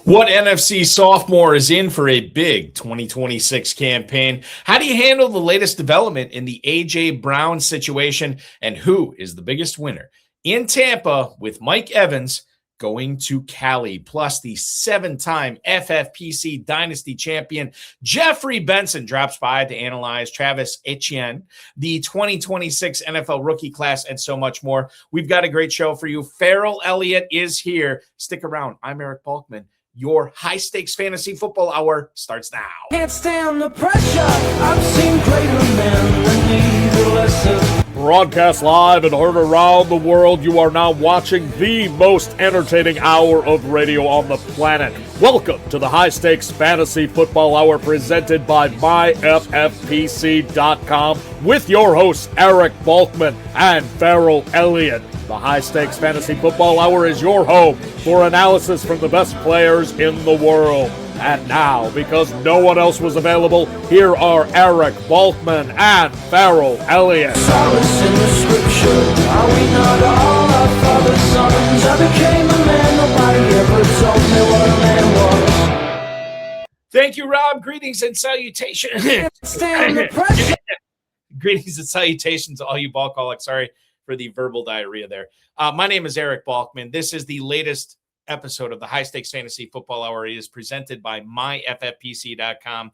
What NFC sophomore is in for a big 2026 campaign? How do you handle the latest development in the A.J. Brown situation? And who is the biggest winner? In Tampa with Mike Evans going to Cali, plus the 7-time FFPC Dynasty champion Jeffrey Benson drops by to analyze Travis Etienne, the 2026 NFL rookie class, and so much more. We've got a great show for you. Ferrell Elliott is here. Stick around. I'm Eric Balkman. Your high-stakes fantasy football hour starts now. Can't stand the pressure. I've seen greater men than me, the lesser. Broadcast live and heard around the world, you are now watching the most entertaining hour of radio on the planet. Welcome to the High Stakes Fantasy Football Hour presented by MyFFPC.com with your hosts Eric Balkman and Ferrell Elliott. The High Stakes Fantasy Football Hour is your home for analysis from the best players in the world. And now, because no one else was available, here are Eric Balkman and Ferrell Elliott. Solace in the scripture. Are we not all our father's sons? I became a man. Nobody ever told me what a man was. Thank you, Rob. Greetings and salutations. Stand the pressure. Greetings and salutations to all you Balkaholics. Sorry for the verbal diarrhea there. My name is Eric Balkman. This is the latest episode of the High Stakes Fantasy Football Hour. It is presented by myffpc.com.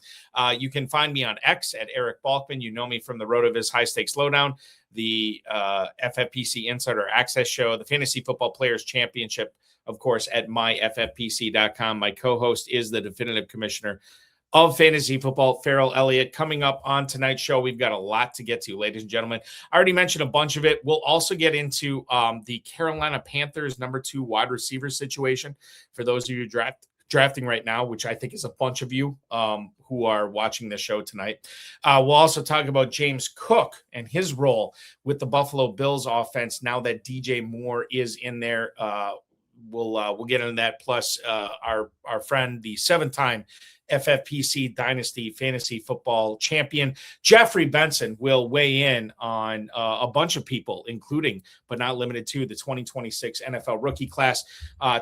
You can find me on X at Eric Balkman. You know me from the RotoViz High Stakes Lowdown, the FFPC Insider Access Show, the Fantasy Football Players Championship, of course, at myffpc.com. My co-host is the definitive commissioner of fantasy football, Ferrell Elliott. Coming up on tonight's show, we've got a lot to get to, ladies and gentlemen. I already mentioned a bunch of it. We'll also get into the Carolina Panthers number 2 wide receiver situation for those of you drafting right now, which I think is a bunch of you who are watching the show tonight. We'll also talk about James Cook and his role with the Buffalo Bills offense now that DJ Moore is in there. We'll get into that. Plus, our friend, the 7-time FFPC Dynasty Fantasy Football Champion Jeffrey Benson will weigh in on a bunch of people, including but not limited to the 2026 NFL rookie class,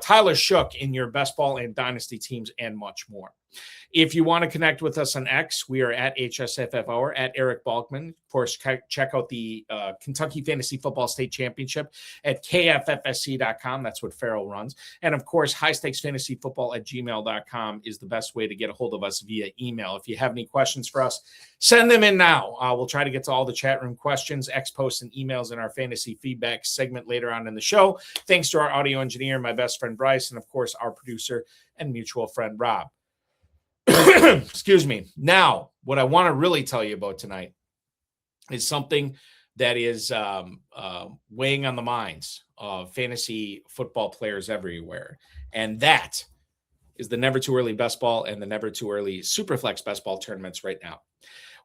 Tyler Shook in your best ball and dynasty teams, and much more. If you want to connect with us on X, we are at HSFF Hour, at Eric Balkman. Of course, check out the Kentucky Fantasy Football State Championship at KFFSC.com. That's what Ferrell runs. And, of course, highstakesfantasyfootball at gmail.com is the best way to get a hold of us via email. If you have any questions for us, send them in now. We'll try to get to all the chat room questions, X posts, and emails in our fantasy feedback segment later on in the show. Thanks to our audio engineer, my best friend Bryce, and, of course, our producer and mutual friend Rob. Excuse me. Now, what I want to really tell you about tonight is something that is weighing on the minds of fantasy football players everywhere, and that is the Never Too Early Best Ball and the Never Too Early Superflex Best Ball tournaments right now.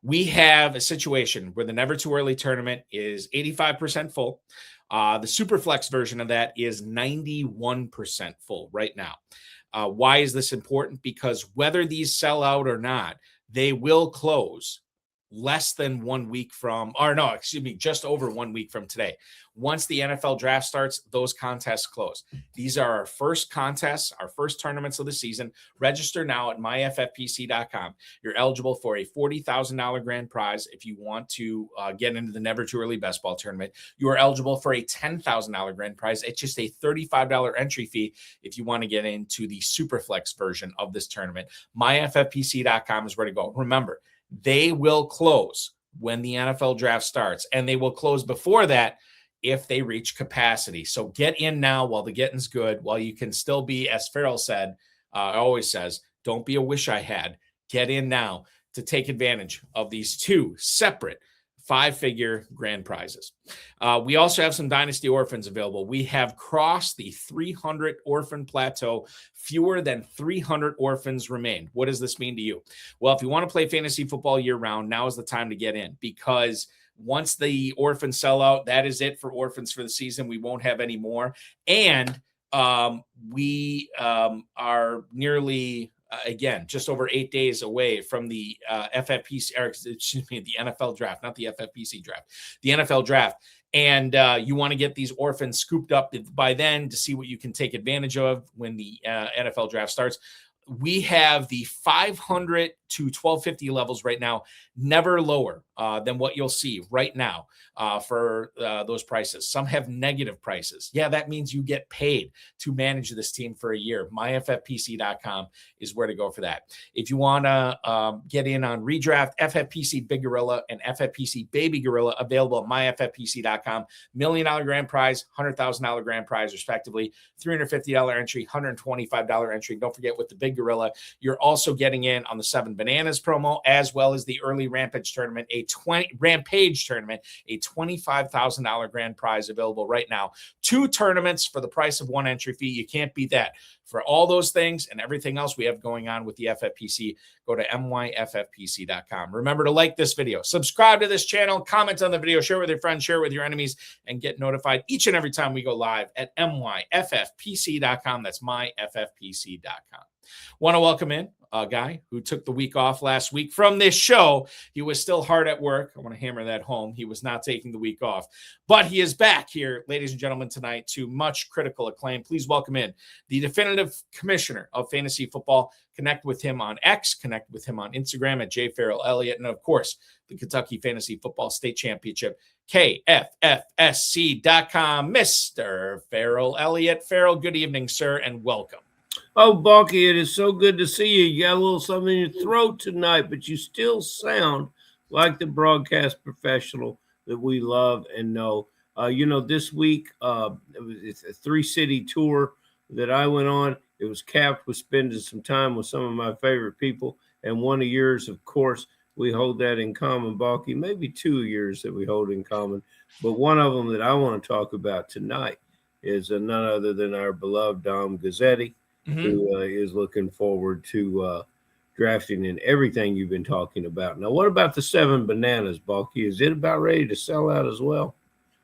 We have a situation where the Never Too Early tournament is 85% full. The Superflex version of that is 91% full right now. Why is this important? Because whether these sell out or not, they will close less than 1 week from, or no, excuse me, just over 1 week from today. Once the NFL draft starts, those contests close. These are our first contests, our first tournaments of the season. Register now at myffpc.com. You're eligible for a $40,000 grand prize if you want to get into the Never Too Early Best Ball Tournament. You are eligible for a $10,000 grand prize. It's just a $35 entry fee if you want to get into the Superflex version of this tournament. Myffpc.com is where to go. Remember, they will close when the NFL draft starts, and they will close before that if they reach capacity. So get in now while the getting's good, while you can still be, as Ferrell said, always says, don't be a wish I had. Get in now to take advantage of these 2 separate 5-figure grand prizes. We also have some Dynasty Orphans available. We have crossed the 300 orphan plateau. Fewer than 300 orphans remain. What does this mean to you? Well, if you want to play fantasy football year-round, now is the time to get in, because once the orphans sell out, that is it for orphans for the season. We won't have any more. And we are nearly again, just over 8 days away from the FFPC, or excuse me, the NFL draft, not the FFPC draft, the NFL draft. And you want to get these orphans scooped up by then to see what you can take advantage of when the NFL draft starts. We have the 500 to 1250 levels right now, never lower than what you'll see right now for those prices. Some have negative prices. Yeah, that means you get paid to manage this team for a year. MyFFPC.com is where to go for that. If you want to get in on redraft, FFPC Big Gorilla and FFPC Baby Gorilla available at MyFFPC.com. $1 million grand prize, $100,000 grand prize, respectively. $350 entry, $125 entry. Don't forget with the Big Gorilla, you're also getting in on the 7 Bananas promo, as well as the early Rampage tournament, a $25,000 grand prize available right now. 2 tournaments for the price of 1 entry fee. You can't beat that. For all those things and everything else we have going on with the FFPC, go to myffpc.com. Remember to like this video, subscribe to this channel, comment on the video, share with your friends, share with your enemies, and get notified each and every time we go live at myffpc.com. That's myffpc.com. Want to welcome in a guy who took the week off last week from this show. He was still hard at work. I want to hammer that home. He was not taking the week off, but he is back here, ladies and gentlemen, tonight to much critical acclaim. Please welcome in the definitive commissioner of fantasy football. Connect with him on X, connect with him on Instagram at Ferrell Elliott, and of course, the Kentucky Fantasy Football State Championship, KFFSC.com, Mr. Ferrell Elliott. Ferrell, good evening, sir, and welcome. Oh, Balky, it is so good to see you. You got a little something in your throat tonight, but you still sound like the broadcast professional that we love and know. This week, it's a 3-city tour that I went on. It was capped with spending some time with some of my favorite people. And one of yours, of course, we hold that in common, Balky. Maybe 2 of yours that we hold in common. But one of them that I want to talk about tonight is none other than our beloved Dom Gazzetti. Who is looking forward to drafting in everything you've been talking about. Now, what about the 7 Bananas, Balky? Is it about ready to sell out as well?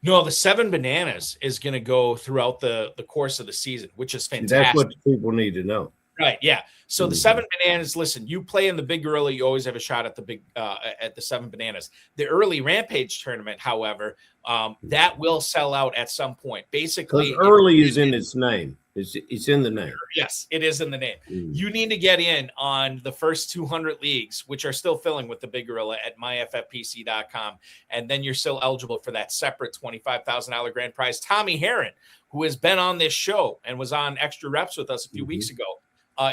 No, the 7 Bananas is going to go throughout the course of the season, which is fantastic. That's what people need to know. Right, yeah. So the 7 Bananas, listen, you play in the Big Gorilla, you always have a shot at the at the 7 Bananas. The early Rampage tournament, however, that will sell out at some point. Basically, early is in its name. It's in the name. Yes, it is in the name. You need to get in on the first 200 leagues, which are still filling with the Big Gorilla at myffpc.com. And then you're still eligible for that separate $25,000 grand prize. Tommy Herron, who has been on this show and was on Extra Reps with us a few weeks ago,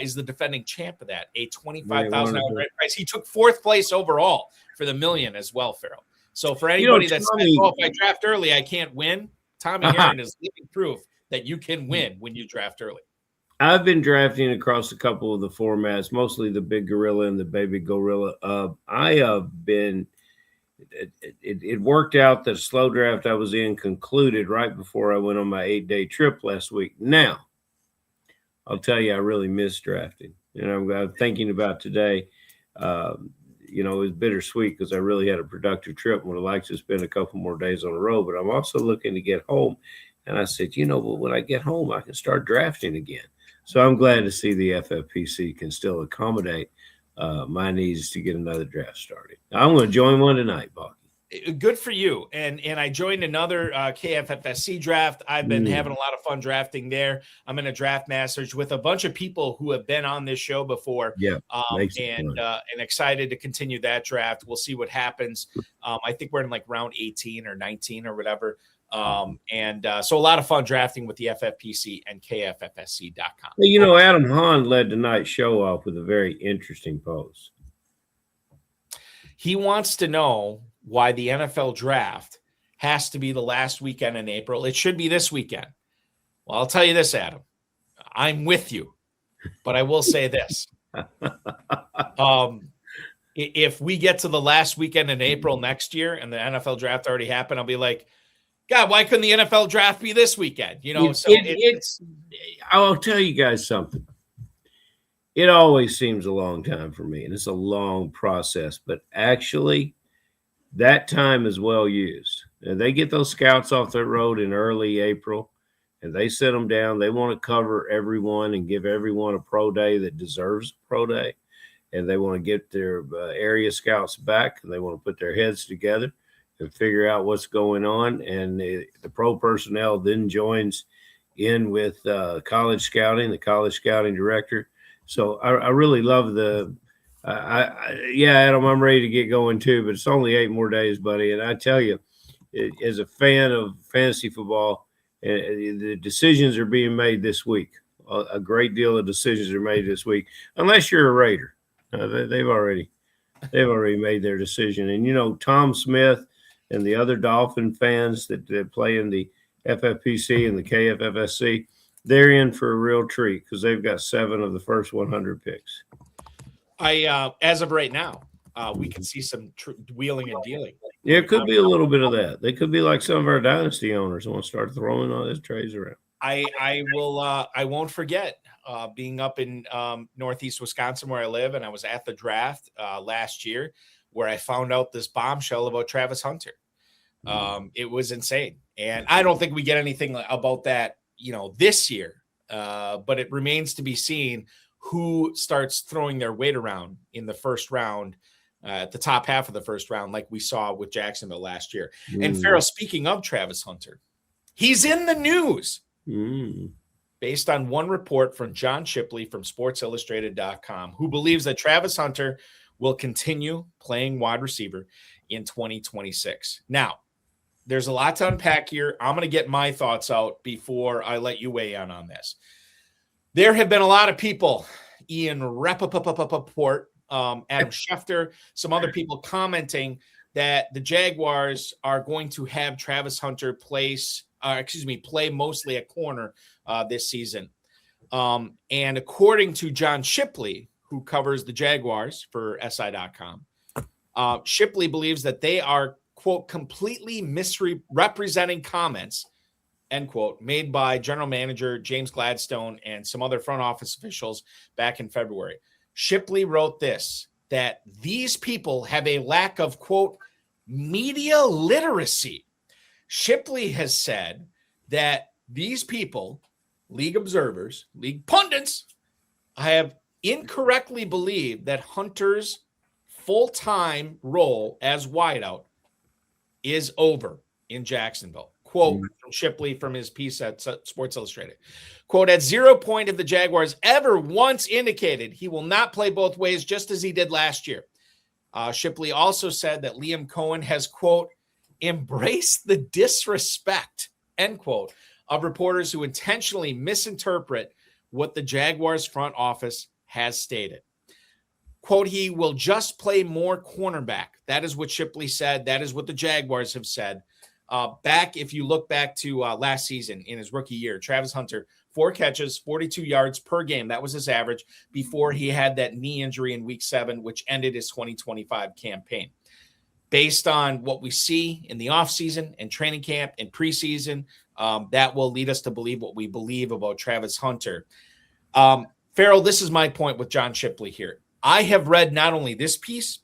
is the defending champ of that, a $25,000 grand prize. He took 4th place overall for the million as well, Ferrell. So for anybody that's saying, oh, if I draft early, I can't win, Tommy Herron is living proof that you can win when you draft early. I've been drafting across a couple of the formats, mostly the Big Gorilla and the Baby Gorilla. I have been it worked out that a slow draft I was in concluded right before I went on my 8-day trip last week. Now, I'll tell you, I really missed drafting. I'm thinking about today. It was bittersweet because I really had a productive trip. Would have liked to spend a couple more days on the road, but I'm also looking to get home. And I said, when I get home, I can start drafting again. So I'm glad to see the FFPC can still accommodate my needs to get another draft started. I'm going to join one tonight, Bucky. Good for you. And I joined another KFFSC draft. I've been having a lot of fun drafting there. I'm in a draft masters with a bunch of people who have been on this show before. Yeah, and excited to continue that draft. We'll see what happens. I think we're in like round 18 or 19 or whatever. So a lot of fun drafting with the FFPC and KFFSC.com. Adam Hahn led tonight's show off with a very interesting post. He wants to know why the NFL draft has to be the last weekend in April. It should be this weekend. Well, I'll tell you this, Adam. I'm with you, but I will say this. If we get to the last weekend in April next year and the NFL draft already happened, I'll be like, God, why couldn't the NFL draft be this weekend? I'll tell you guys something. It always seems a long time for me, and it's a long process. But actually, that time is well used. And they get those scouts off the road in early April, and they sit them down. They want to cover everyone and give everyone a pro day that deserves a pro day. And they want to get their area scouts back, and they want to put their heads together. and figure out what's going on. And the pro personnel then joins in with college scouting, the college scouting director. So I really love Adam, I'm ready to get going too, but it's only 8 more days, buddy. And I tell you, as a fan of fantasy football, the decisions are being made this week. A great deal of decisions are made this week, unless you're a Raider. They've already made their decision. And, Tom Smith and the other Dolphin fans that play in the FFPC and the KFFSC, they're in for a real treat because they've got 7 of the first 100 picks. As of right now, we can see some wheeling and dealing. Yeah, it could be a little bit of that. They could be like some of our Dynasty owners who want to start throwing all these trades around. I won't forget being up in Northeast Wisconsin where I live, and I was at the draft last year where I found out this bombshell about Travis Hunter. It was insane. And I don't think we get anything about that, this year, but it remains to be seen who starts throwing their weight around in the first round, at the top half of the first round, like we saw with Jacksonville last year. And Ferrell, speaking of Travis Hunter, he's in the news based on one report from John Shipley from SportsIllustrated.com, who believes that Travis Hunter will continue playing wide receiver in 2026. Now, there's a lot to unpack here. I'm going to get my thoughts out before I let you weigh in on this. There have been a lot of people, Ian Rappaport, Adam Schefter, some other people commenting that the Jaguars are going to have Travis Hunter play mostly at corner this season. And according to John Shipley, who covers the Jaguars for SI.com, Shipley believes that they are, quote, completely misrepresenting comments, end quote, made by general manager James Gladstone and some other front office officials back in February. Shipley wrote this, that these people have a lack of, quote, media literacy. Shipley has said that these people, league observers, league pundits, have incorrectly believed that Hunter's full-time role as wideout is over in Jacksonville. Quote from Shipley from his piece at Sports Illustrated. Quote, at 0 point have the Jaguars ever once indicated he will not play both ways, just as he did last year. Shipley also said that Liam Cohen has, quote, embraced the disrespect, end quote, of reporters who intentionally misinterpret what the Jaguars front office has stated. Quote, he will just play more cornerback. That is what Shipley said. That is what the Jaguars have said. If you look back to last season in his rookie year, Travis Hunter, 4 catches, 42 yards per game. That was his average before he had that knee injury in week 7, which ended his 2025 campaign. Based on what we see in the offseason and training camp and preseason, that will lead us to believe what we believe about Travis Hunter. Ferrell, this is my point with John Shipley here. I have read not only this piece,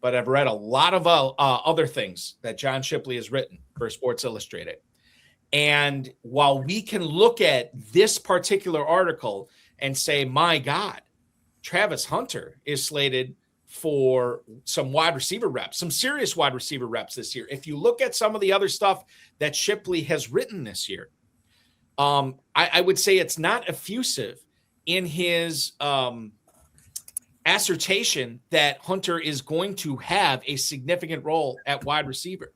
but I've read a lot of other things that John Shipley has written for Sports Illustrated. And while we can look at this particular article and say, my God, Travis Hunter is slated for some wide receiver reps, some serious wide receiver reps this year. If you look at some of the other stuff that Shipley has written this year, I would say it's not effusive in his assertion that Hunter is going to have a significant role at wide receiver.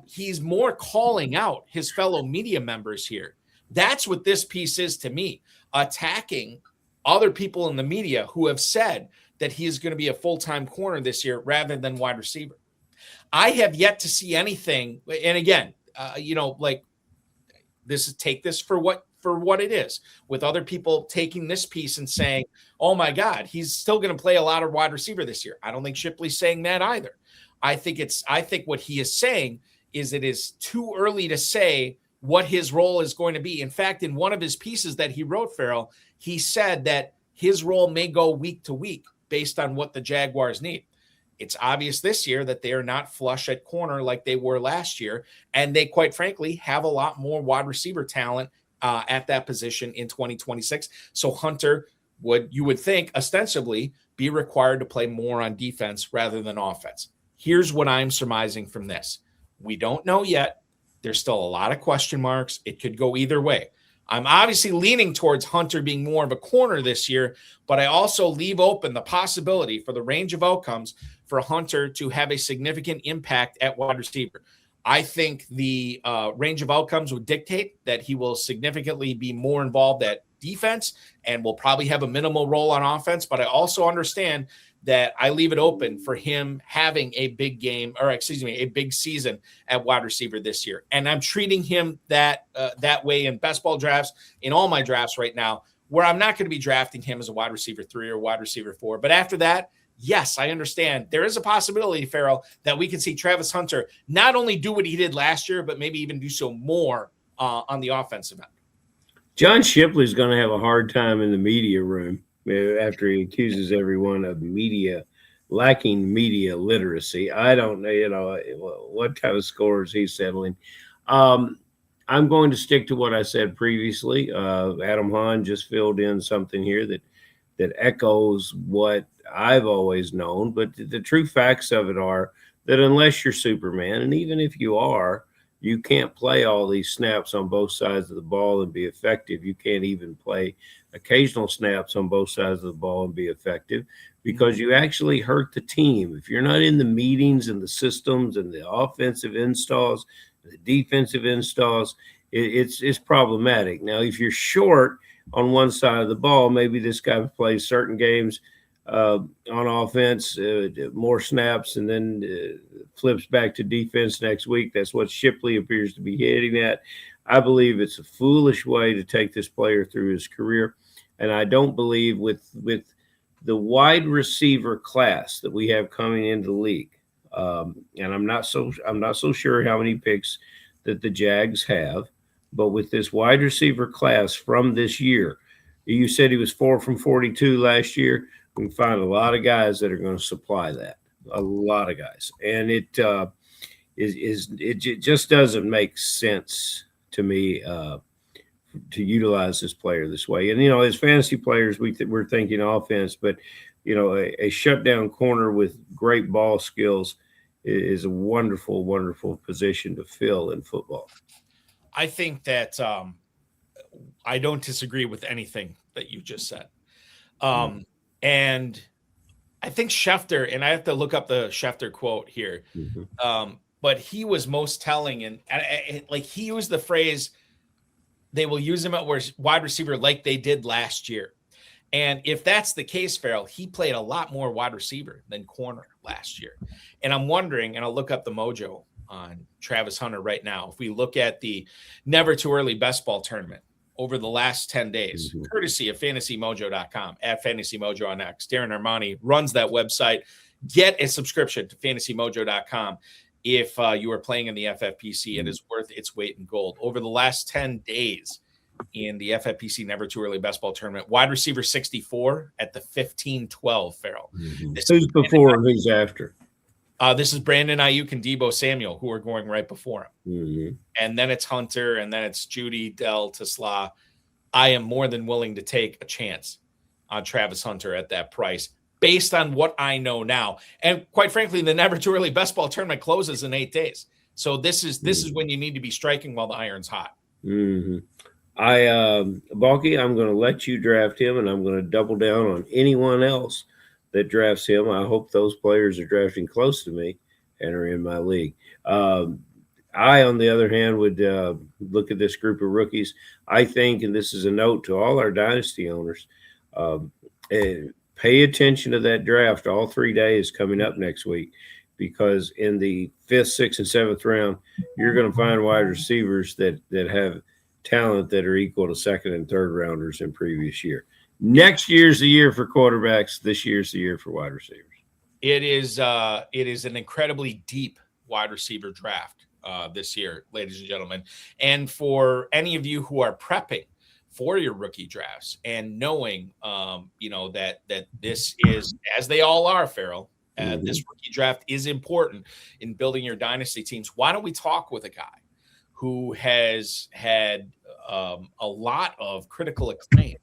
He's more calling out his fellow media members here. That's what this piece is to me, attacking other people in the media who have said that he is going to be a full-time corner this year rather than wide receiver. I have yet to see anything. And again, take this for what it is, with other people taking this piece and saying, oh my God, he's still going to play a lot of wide receiver this year. I don't think Shipley's saying that either. I think what he is saying is it is too early to say what his role is going to be. In fact, in one of his pieces that he wrote, Ferrell, he said that his role may go week to week based on what the Jaguars need. It's obvious this year that they are not flush at corner like they were last year. And they, quite frankly, have a lot more wide receiver talent at that position in 2026. So Hunter you would think, ostensibly be required to play more on defense rather than offense. Here's what I'm surmising from this. We don't know yet. There's still a lot of question marks. It could go either way. I'm obviously leaning towards Hunter being more of a corner this year, but I also leave open the possibility for the range of outcomes for Hunter to have a significant impact at wide receiver. I think the range of outcomes would dictate that he will significantly be more involved at defense and will probably have a minimal role on offense. But I also understand that I leave it open for him having a big game, or excuse me, a big season at wide receiver this year. And I'm treating him that way in best ball drafts, in all my drafts right now, where I'm not going to be drafting him as a wide receiver 3 or wide receiver 4. But after that, yes, I understand there is a possibility, Ferrell, that we can see Travis Hunter not only do what he did last year, but maybe even do so more on the offensive end. John Shipley's going to have a hard time in the media room after he accuses everyone of lacking media literacy. I don't know, what kind of scores he's settling. I'm going to stick to what I said previously. Adam Hahn just filled in something here that echoes what I've always known, but the true facts of it are that unless you're Superman, and even if you are, you can't play all these snaps on both sides of the ball and be effective. You can't even play occasional snaps on both sides of the ball and be effective, because you actually hurt the team. If you're not in the meetings and the systems and the offensive installs, the defensive installs, it's problematic. Now, if you're short on one side of the ball, maybe this guy plays certain games on offense, more snaps, and then flips back to defense next week. That's what Shipley appears to be hitting at. I believe it's a foolish way to take this player through his career, and I don't believe with the wide receiver class that we have coming into the league. And I'm not so sure how many picks that the Jags have, but with this wide receiver class from this year, you said he was 4 from 42 last year. We can find a lot of guys that are going to supply that, a lot of guys, and it just doesn't make sense to me to utilize this player this way. And as fantasy players, we're thinking offense, but a shutdown corner with great ball skills is a wonderful, wonderful position to fill in football. I think that I don't disagree with anything that you just said. And I think Schefter, and I have to look up the Schefter quote here, but he was most telling, and like he used the phrase, they will use him at wide receiver like they did last year. And if that's the case, Ferrell, he played a lot more wide receiver than corner last year. And I'm wondering, and I'll look up the mojo on Travis Hunter right now. If we look at the Never Too Early Best Ball Tournament over the last 10 days, courtesy of fantasymojo.com, at FantasyMojo on X. Darren Armani runs that website. Get a subscription to fantasymojo.com. If you are playing in the FFPC, it is worth its weight in gold. Over the last 10 days in the FFPC Never Too Early Best Ball Tournament, wide receiver 64 at the 15-12, Ferrell. Who's before and who's after? This is Brandon Ayuk and Deebo Samuel, who are going right before him. And then it's Hunter, and then it's Judy, Dell, Tesla. I am more than willing to take a chance on Travis Hunter at that price based on what I know now. And quite frankly, the Never Too Early Best Ball Tournament closes in 8 days. So this is when you need to be striking while the iron's hot. Balky, I'm going to let you draft him, and I'm going to double down on anyone else that drafts him. I hope those players are drafting close to me and are in my league. I, on the other hand, would look at this group of rookies. I think, and this is a note to all our Dynasty owners, pay attention to that draft all 3 days coming up next week, because in the 5th, 6th, and 7th round, you're going to find wide receivers that have talent that are equal to 2nd and 3rd rounders in previous year. Next year's the year for quarterbacks. This year's the year for wide receivers. It is an incredibly deep wide receiver draft this year, ladies and gentlemen. And for any of you who are prepping for your rookie drafts and knowing, that this is, as they all are, Ferrell, this rookie draft is important in building your dynasty teams. Why don't we talk with a guy who has had a lot of critical acclaim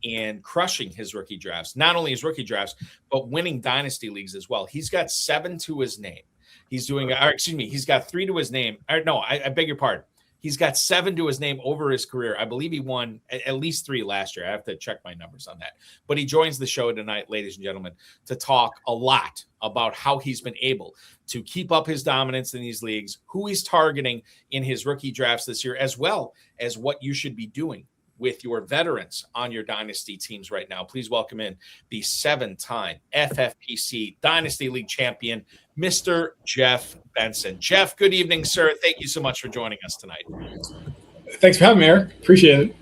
and crushing his rookie drafts, not only his rookie drafts, but winning dynasty leagues as well. He's got 7 to his name. He's doing, or excuse me, he's got 3 to his name. No, I beg your pardon. He's got 7 to his name over his career. I believe he won at least 3 last year. I have to check my numbers on that. But he joins the show tonight, ladies and gentlemen, to talk a lot about how he's been able to keep up his dominance in these leagues, who he's targeting in his rookie drafts this year, as well as what you should be doing with your veterans on your Dynasty teams right now. Please welcome in the 7-time FFPC Dynasty League champion, Mr. Jeff Benson. Jeff, good evening, sir. Thank you so much for joining us tonight. Thanks for having me, Eric. Appreciate it.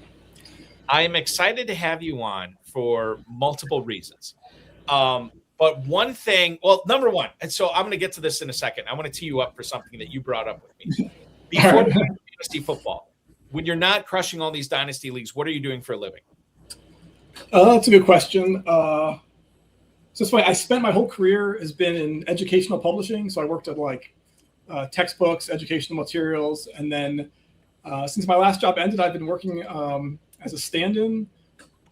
I am excited to have you on for multiple reasons. But one thing, well, number one, and so I'm going to get to this in a second. I want to tee you up for something that you brought up with me. Before we get to Dynasty football, when you're not crushing all these Dynasty leagues, what are you doing for a living? That's a good question. So it's funny. I spent my whole career has been in educational publishing. So I worked at like textbooks, educational materials. And then since my last job ended, I've been working as a stand-in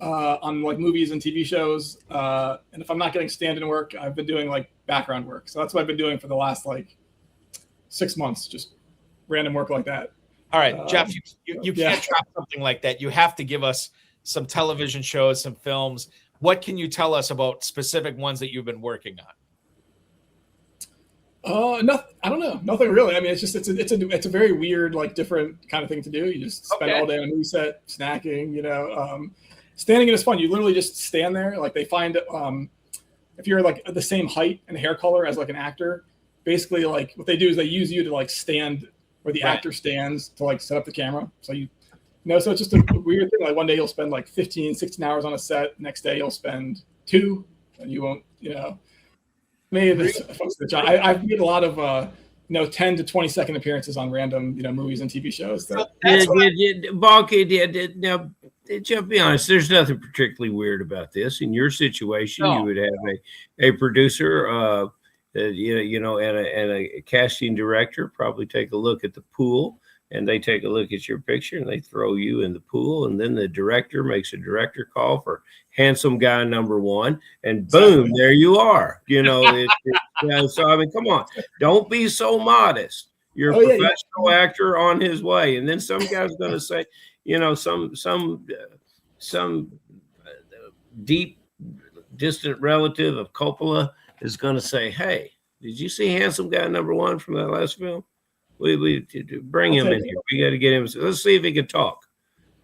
on like movies and TV shows. And if I'm not getting stand-in work, I've been doing like background work. So that's what I've been doing for the last like 6 months, just random work like that. All right, Jeff, you can't drop something like that. You have to give us some television shows, some films. What can you tell us about specific ones that you've been working on? No, I don't know. Nothing really. I mean, it's a very weird, like different kind of thing to do. You just spend all day on a movie set, snacking, standing in is fun. You literally just stand there. Like they find, if you're like the same height and hair color as like an actor, basically like what they do is they use you to like stand where the actor stands to like set up the camera. So so it's just a weird thing. Like one day you'll spend like 15, 16 hours on a set. Next day you'll spend 2 and you won't, I've made a lot of, 10 to 20 second appearances on random, movies and TV shows. Now, Jeff, be honest, there's nothing particularly weird about this. In your situation, you would have a producer, and a casting director probably take a look at the pool, and they take a look at your picture and they throw you in the pool, and then the director makes a director call for handsome guy number 1, and boom, there you are. So I mean, come on, don't be so modest. You're a professional actor on his way, and then some guy's going to say, some deep distant relative of Coppola is going to say, "Hey, did you see handsome guy number 1 from that last film? We bring him in here. We got to get him. Let's see if he can talk."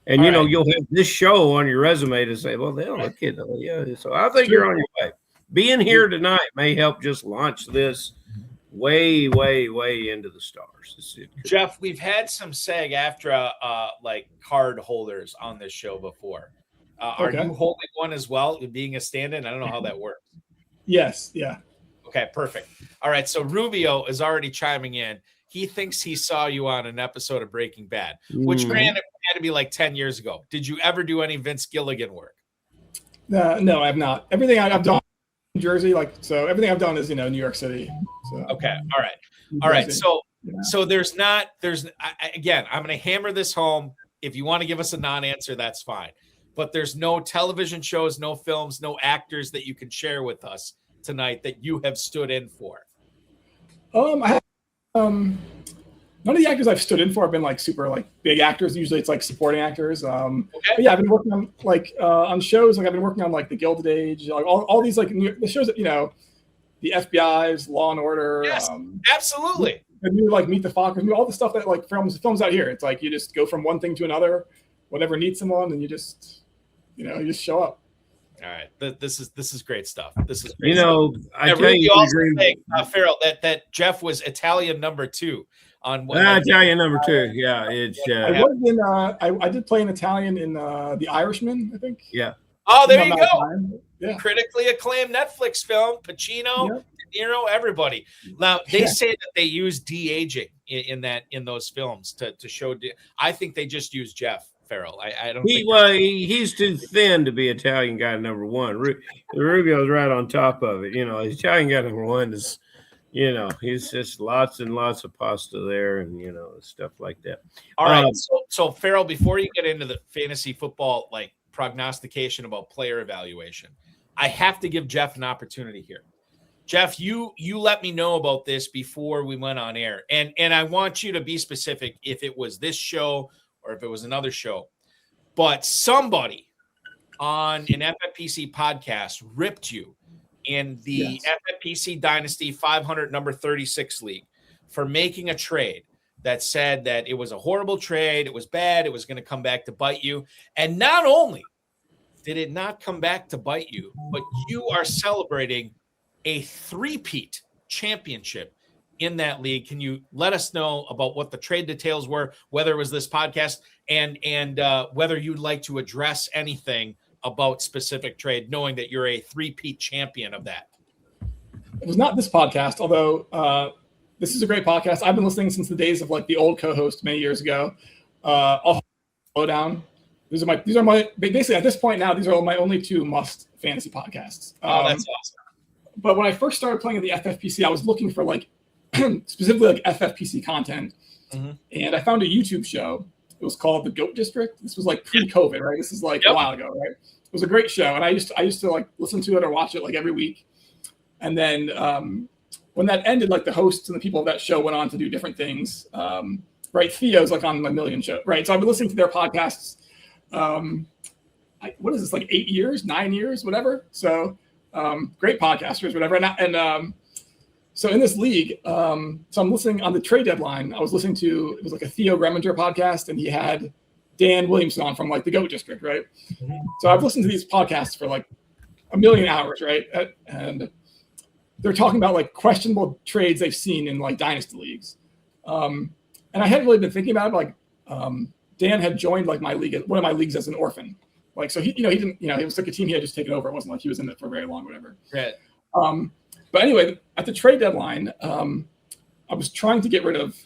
And you'll have this show on your resume to say, "Well, they'll look at it." Yeah. So I think you're on your way. Being here tonight may help just launch this way, way, way into the stars. Jeff, we've had some SAG-AFTRA like card holders on this show before. Are you holding one as well, being a stand-in? I don't know how that works. Yes. Yeah. Okay, perfect. All right, so Rubio is already chiming in. He thinks he saw you on an episode of Breaking Bad, which granted had to be like 10 years ago. Did you ever do any Vince Gilligan work? No, I have not. Everything I've done in Jersey, everything I've done is, New York City. So. Okay, all right. So again, I'm going to hammer this home. If you want to give us a non-answer, that's fine. But there's no television shows, no films, no actors that you can share with us tonight that you have stood in for. I have, none of the actors I've stood in for have been like super like big actors. Usually it's like supporting actors. But yeah, I've been working on on shows. Like I've been working on like the Gilded Age, like all these like the shows that the FBI's, Law and Order. Yes, absolutely. The new like Meet the Fockers, all the stuff that like films out here. It's like you just go from one thing to another, whatever needs someone, and you just show up. All right, this is great stuff. This is great I tell really you, also think, Ferrell, that Jeff was Italian number 2 on one. Italian number 2, yeah. It's I did play an Italian in The Irishman, I think. Yeah. Oh, there you go. Yeah. Critically acclaimed Netflix film. Pacino, De Niro, everybody. Now they say that they use de-aging in those films to show. I think they just use Jeff. Ferrell. I don't think he's too thin to be Italian guy number 1. Rubio's right on top of it. Italian guy number 1 is, he's just lots and lots of pasta there and, stuff like that. All right. So Ferrell, before you get into the fantasy football, like prognostication about player evaluation, I have to give Jeff an opportunity here. Jeff, you let me know about this before we went on air, and I want you to be specific if it was this show or if it was another show. But somebody on an FFPC podcast ripped you in the FFPC Dynasty 500 number 36 league for making a trade that said that it was a horrible trade, it was bad, it was going to come back to bite you. And not only did it not come back to bite you, but you are celebrating a three-peat championship in that league. Can you let us know about what the trade details were, whether it was this podcast, and whether you'd like to address anything about specific trade, knowing that you're a three-peat champion of that? It was not this podcast, although this is a great podcast. I've been listening since the days of like the old co-host many years ago. I'll slow down. These are my basically at this point now, these are my only two must fantasy podcasts. That's awesome. But when I first started playing in the FFPC, I was looking for like specifically like FFPC content. Mm-hmm. And I found a YouTube show. It was called The Goat District. This was like pre-COVID, right? This is like a while ago, right? It was a great show. And I used to like listen to it or watch it like every week. And then when that ended, like the hosts and the people of that show went on to do different things. Right. Theo's like on my million show. Right. So I've been listening to their podcasts. What is this, like 8 years, 9 years, whatever. So great podcasters, whatever. So in this league, so I'm listening on the trade deadline. I was listening to, it was like a Theo Reminger podcast, and he had Dan Williamson on from like the Goat District, right? Mm-hmm. So I've listened to these podcasts for like a million hours, right? And they're talking about like questionable trades they've seen in like dynasty leagues. And I hadn't really been thinking about it. Like Dan had joined like my league, one of my leagues as an orphan. Like, so he didn't, it was like a team he had just taken over. It wasn't like he was in it for very long, whatever. Right. But anyway, at the trade deadline, I was trying to get rid of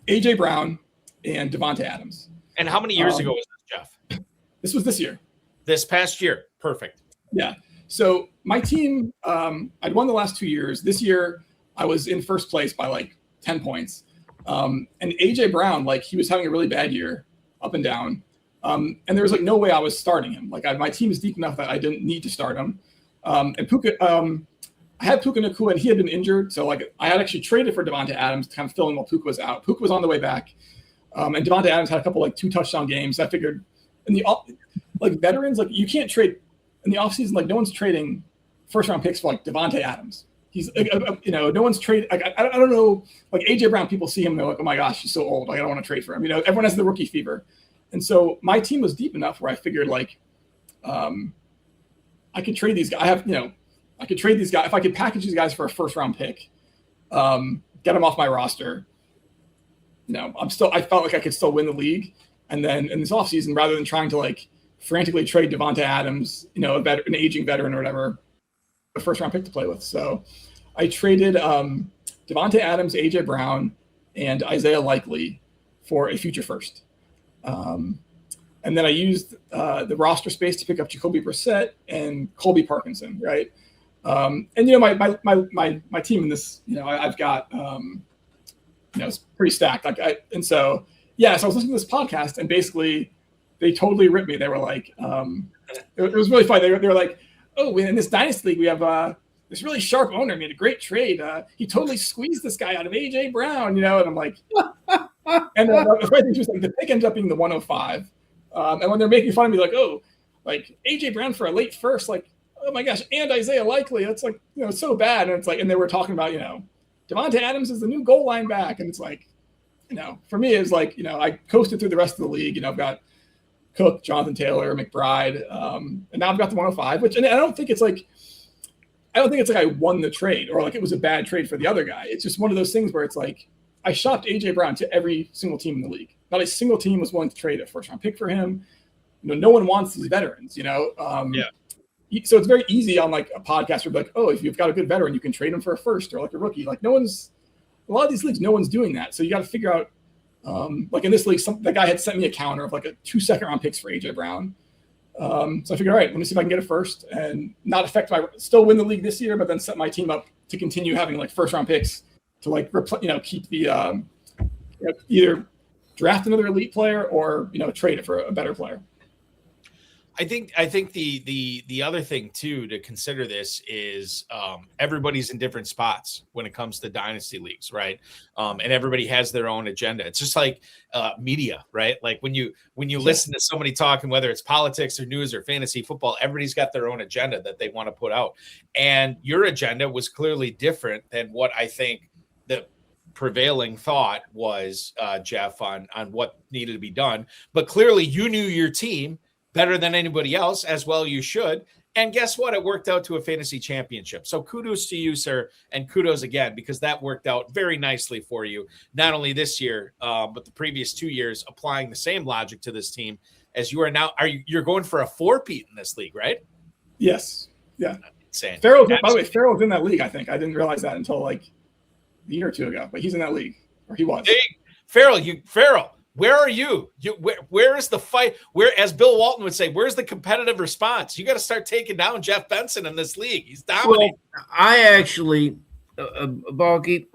AJ Brown and Devontae Adams. And how many years ago was this, Jeff? This was this year. This past year. Perfect. Yeah. So my team, I'd won the last 2 years. This year, I was in first place by like 10 points. And AJ Brown, like he was having a really bad year, up and down. And there was like no way I was starting him. Like my team is deep enough that I didn't need to start him. And Puka, I had Puka Nacua, and he had been injured. So like I had actually traded for Devontae Adams to kind of fill in while Puka was out. Puka was on the way back. And Devontae Adams had a couple like 2 touchdown games. I figured in the like veterans, like you can't trade in the offseason. Like no one's trading first round picks for like Devontae Adams. He's no one's trade. Like, I don't know, like AJ Brown, people see him, they're like, oh my gosh, he's so old. Like I don't want to trade for him. Everyone has the rookie fever. And so my team was deep enough where I figured like I could trade these guys. I could trade these guys if I could package these guys for a first round pick, get them off my roster. I felt like I could still win the league. And then in this offseason, rather than trying to like frantically trade Devontae Adams, an aging veteran or whatever, a first round pick to play with. So I traded Devontae Adams, AJ Brown, and Isaiah Likely for a future first. And then I used the roster space to pick up Jacoby Brissett and Colby Parkinson, right? And my team in this, I've got it's pretty stacked. So I was listening to this podcast, and basically they totally ripped me. They were like, it was really funny. They were like, oh, in this dynasty league we have this really sharp owner made a great trade. He totally squeezed this guy out of AJ Brown, and I'm like, and the funny thing was like the pick ended up being the 105. And when they're making fun of me, like, oh, like AJ Brown for a late first, like, oh my gosh, and Isaiah Likely, it's like, so bad. And it's like, and they were talking about, Devontae Adams is the new goal line back. And it's like, for me, it's like, I coasted through the rest of the league. I've got Cook, Jonathan Taylor, McBride, and now I've got the 105, which, and I don't think it's like I won the trade or like it was a bad trade for the other guy. It's just one of those things where it's like, I shopped AJ Brown to every single team in the league. Not a single team was willing to trade a first round pick for him. No one wants these veterans, So it's very easy on like a podcast where like, oh, if you've got a good veteran, you can trade him for a first or like a rookie. Like a lot of these leagues, no one's doing that. So you got to figure out, like in this league, the guy had sent me a counter of like 2 second round picks for AJ Brown. So I figured, all right, let me see if I can get a first and not still win the league this year, but then set my team up to continue having like first round picks to like, keep the, either draft another elite player or, trade it for a better player. I think the other thing too to consider this is everybody's in different spots when it comes to dynasty leagues, right? And everybody has their own agenda. It's just like media, right? Like when you listen to somebody talking, whether it's politics or news or fantasy football, everybody's got their own agenda that they want to put out. And your agenda was clearly different than what I think the prevailing thought was, Jeff, on what needed to be done. But clearly you knew your team better than anybody else, as well you should. And guess what? It worked out to a fantasy championship. So kudos to you, sir, and kudos again, because that worked out very nicely for you, not only this year, but the previous 2 years, applying the same logic to this team as you are now. You're going for a 4-peat in this league, right? Yes. Yeah. Insane. By the way, Ferrell's in that league, I think. I didn't realize that until like a year or two ago, but he's in that league, or he was. Hey, Ferrell, where are you? Where is the fight? Where, as Bill Walton would say, where's the competitive response? You got to start taking down Jeff Benson in this league. He's dominating. Well, I actually, Balky,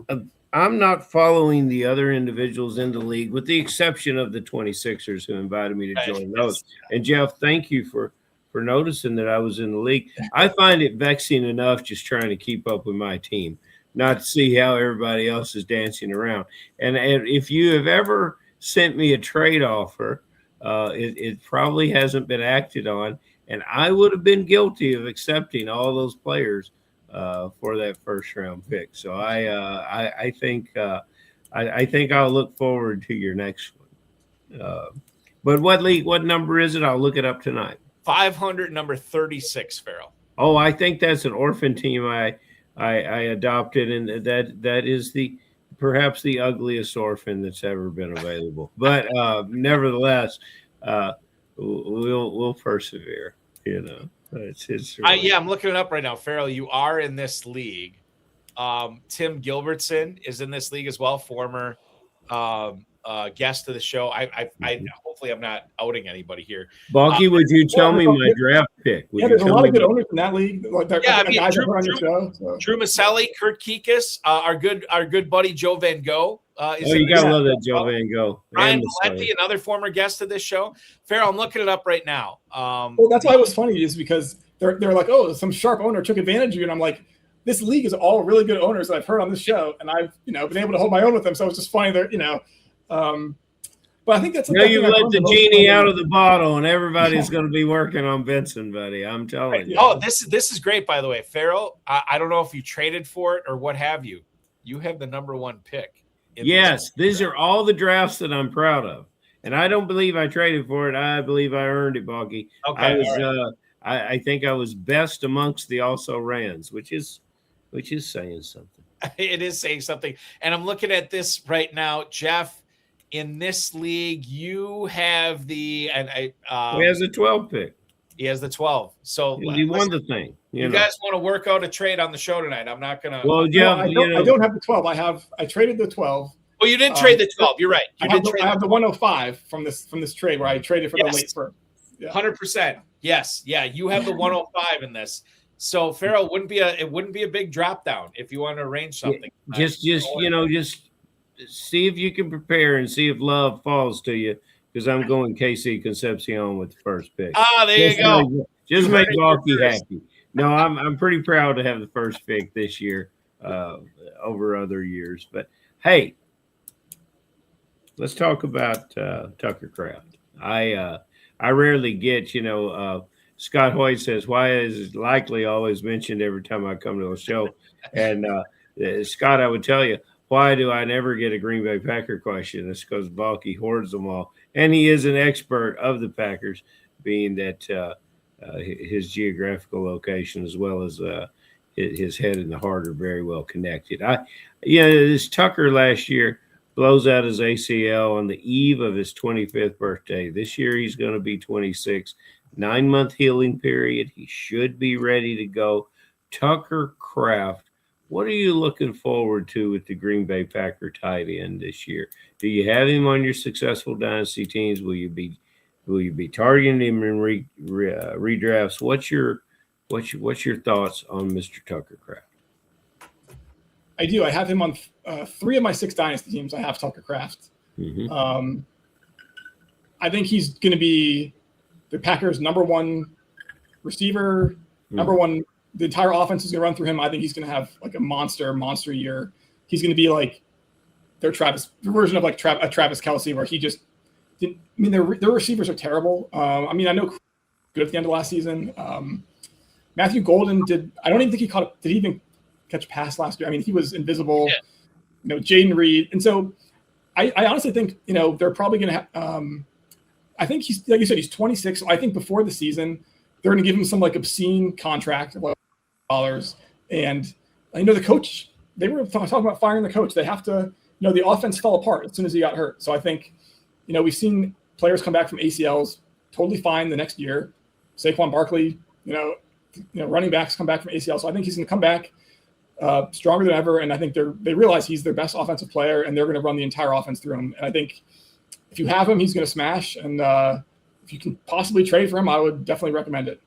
I'm not following the other individuals in the league, with the exception of the 26ers who invited me to join those. And Jeff, thank you for noticing that I was in the league. I find it vexing enough just trying to keep up with my team, not to see how everybody else is dancing around. And if you have ever sent me a trade offer, it probably hasn't been acted on, and I would have been guilty of accepting all those players for that first round pick. So I think I'll look forward to your next one. But what number is it? I'll look it up tonight. 500, number 36, Ferrell. Oh, I think that's an orphan team I adopted, and that is perhaps the ugliest orphan that's ever been available. But nevertheless, we'll persevere. You know, it's really... I'm looking it up right now. Ferrell, you are in this league. Tim Gilbertson is in this league as well, former guest of the show. I hopefully I'm not outing anybody here. Balky, would you tell me my draft pick? There's a lot of good owners in that league. Like guys that are on your show. So. Drew Maselli, Kurt Kikas, our good buddy Joe Van Gogh. You gotta love that Joe Van Gogh. Ryan Valenti, another former guest of this show. Farrell, I'm looking it up right now. Well, that's why it was funny, is because they're like, oh, some sharp owner took advantage of you, and I'm like, this league is all really good owners that I've heard on this show, and I've been able to hold my own with them. So it's just funny that But I think that's you let the genie out of the bottle, and everybody's going to be working on Benson, buddy. I'm telling you. Oh, this is great, by the way, Ferrell. I don't know if you traded for it or what have you. You have the number 1 pick. Yes, these are all the drafts that I'm proud of, and I don't believe I traded for it. I believe I earned it, Balky. Okay, I think I was best amongst the also rans, which is saying something. It is saying something, and I'm looking at this right now, Jeff. In this league, you have he has a 12 pick. He has the 12. So he won the thing. You guys want to work out a trade on the show tonight? I'm not gonna. Well, yeah, I don't have the 12. I traded the 12. Oh, you didn't trade the 12. You're right. I have the 105 from this trade where I traded for the late first. 100%. Yes. Yeah. You have the 105 in this. So Ferrell, it wouldn't be a big drop down if you want to arrange something. Just see if you can prepare and see if love falls to you, because I'm going KC Concepcion with the first pick. There you go. Just make Balky happy. No, I'm pretty proud to have the first pick this year over other years. But hey, let's talk about Tucker Kraft. I rarely get, Scott Hoyt says, why is likely always mentioned every time I come to a show? And Scott, I would tell you, why do I never get a Green Bay Packer question? It's because Balky hoards them all. And he is an expert of the Packers, being that his geographical location as well as his head and the heart are very well connected. This Tucker last year blows out his ACL on the eve of his 25th birthday. This year he's going to be 26. 9-month healing period. He should be ready to go. Tucker Kraft. What are you looking forward to with the Green Bay Packer tight end this year? Do you have him on your successful dynasty teams? Will you be targeting him in redrafts? What's your thoughts on Mr. Tucker Kraft? I do. I have him on 3 of my 6 dynasty teams. I have Tucker Kraft. Mm-hmm. I think he's going to be the Packers' number one receiver, number one. The entire offense is going to run through him. I think he's going to have like a monster year. He's going to be like their version of like a Travis Kelce, where he just didn't. I mean, their receivers are terrible. I mean, I know good at the end of last season. Matthew Golden did. I don't even think he caught. Did he even catch a pass last year? I mean, he was invisible. Yeah. You know, Jaden Reed, and so I honestly think they're probably going to have. I think he's, like you said, he's 26. So I think before the season, they're going to give him some like obscene contract of like $1. And the coach, they were talking about firing the coach. They have to, the offense fell apart as soon as he got hurt. So I think, we've seen players come back from ACLs totally fine the next year. Saquon Barkley, running backs come back from ACL. So I think he's going to come back stronger than ever. And I think they realize he's their best offensive player, and they're going to run the entire offense through him. And I think if you have him, he's going to smash. And if you can possibly trade for him, I would definitely recommend it.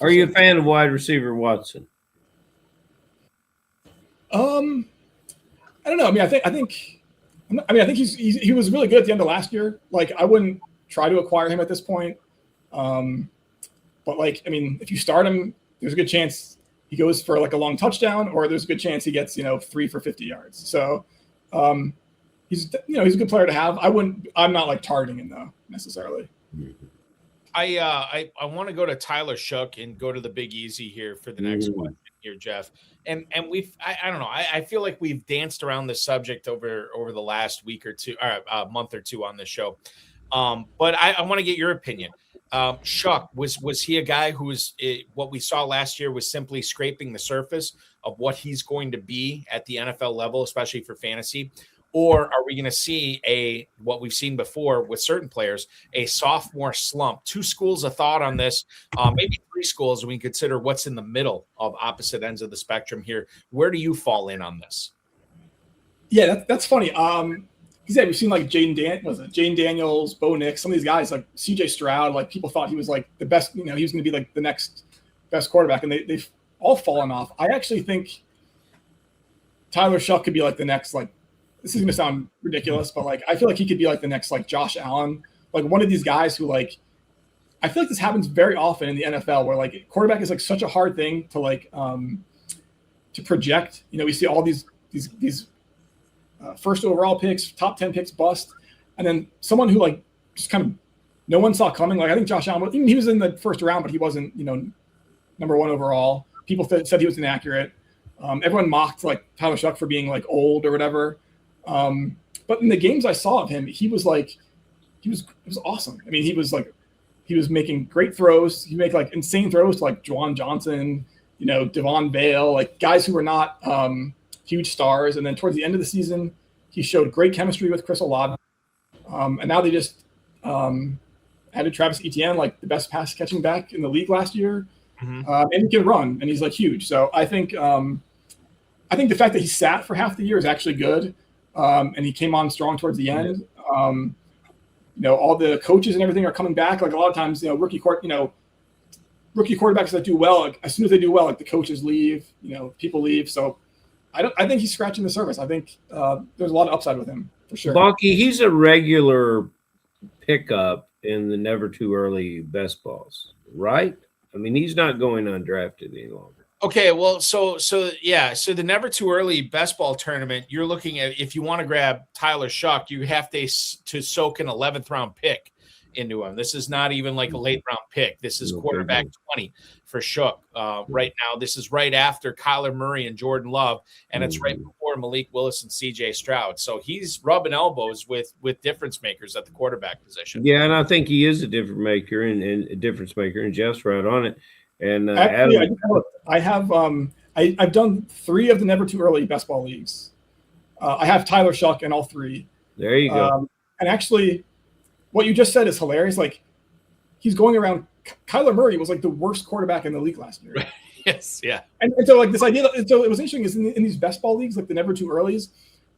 Are you a fan of wide receiver Watson? I don't know. I mean, I think he was really good at the end of last year. Like, I wouldn't try to acquire him at this point. But like, I mean, if you start him, there's a good chance he goes for like a long touchdown, or there's a good chance he gets 3 for 50 yards. So he's a good player to have. I'm not like targeting him though necessarily. I want to go to Tyler Shook and go to the Big Easy here for the next one here, Jeff. And I don't know. I feel like we've danced around this subject over the last week or two, or a month or two on this show. But I want to get your opinion. Shook, was he a guy who was what we saw last year was simply scraping the surface of what he's going to be at the NFL level, especially for fantasy? Or are we going to see what we've seen before with certain players, a sophomore slump? Two schools of thought on this, maybe three schools. We can consider what's in the middle of opposite ends of the spectrum here. Where do you fall in on this? Yeah, that's funny. We've seen like Jane Daniels, Bo Nix, some of these guys like CJ Stroud. Like, people thought he was like the best. He was going to be like the next best quarterback, and they've all fallen off. I actually think Tyler Shook could be like the next like. This is going to sound ridiculous, but like, I feel like he could be like the next, like Josh Allen, like one of these guys who like, I feel like this happens very often in the NFL where like quarterback is like such a hard thing to like, to project. We see all these first overall picks, top 10 picks bust. And then someone who like just kind of no one saw coming. Like, I think Josh Allen, he was in the first round, but he wasn't, number one overall. People said he was inaccurate. Everyone mocked like Tyler Shook for being like old or whatever. But in the games I saw of him, it was awesome. I mean, he was making great throws. He made like insane throws to like Juwan Johnson, Devon Bale, like guys who were not huge stars. And then towards the end of the season, he showed great chemistry with Chris Olave. And now they just added Travis Etienne, like the best pass catching back in the league last year. And he can run, and he's like huge. So I think the fact that he sat for half the year is actually good. And he came on strong towards the end. All the coaches and everything are coming back. Like, a lot of times, rookie quarterbacks that do well, like, as soon as they do well, like the coaches leave, people leave. So I think he's scratching the surface. I think there's a lot of upside with him for sure. Balky, he's a regular pickup in the never too early best balls, right? I mean, he's not going undrafted any longer. Okay, well, so the never too early best ball tournament, you're looking at, if you want to grab Tyler Shook, you have to soak an 11th round pick into him. This is not even like a late round pick. This is quarterback 20 for Shook. Right now, this is right after Kyler Murray and Jordan Love, and it's right before Malik Willis and CJ Stroud. So he's rubbing elbows with difference makers at the quarterback position. Yeah, and I think he is a difference maker, and Jeff's right on it. And actually, I've done 3 of the never too early best ball leagues. I have Tyler Shook in all 3. There you go. And actually, what you just said is hilarious. Like, he's going around. Kyler Murray was like the worst quarterback in the league last year. Yes, yeah. And so like this idea. So it was interesting is in these best ball leagues, like the never too earlys,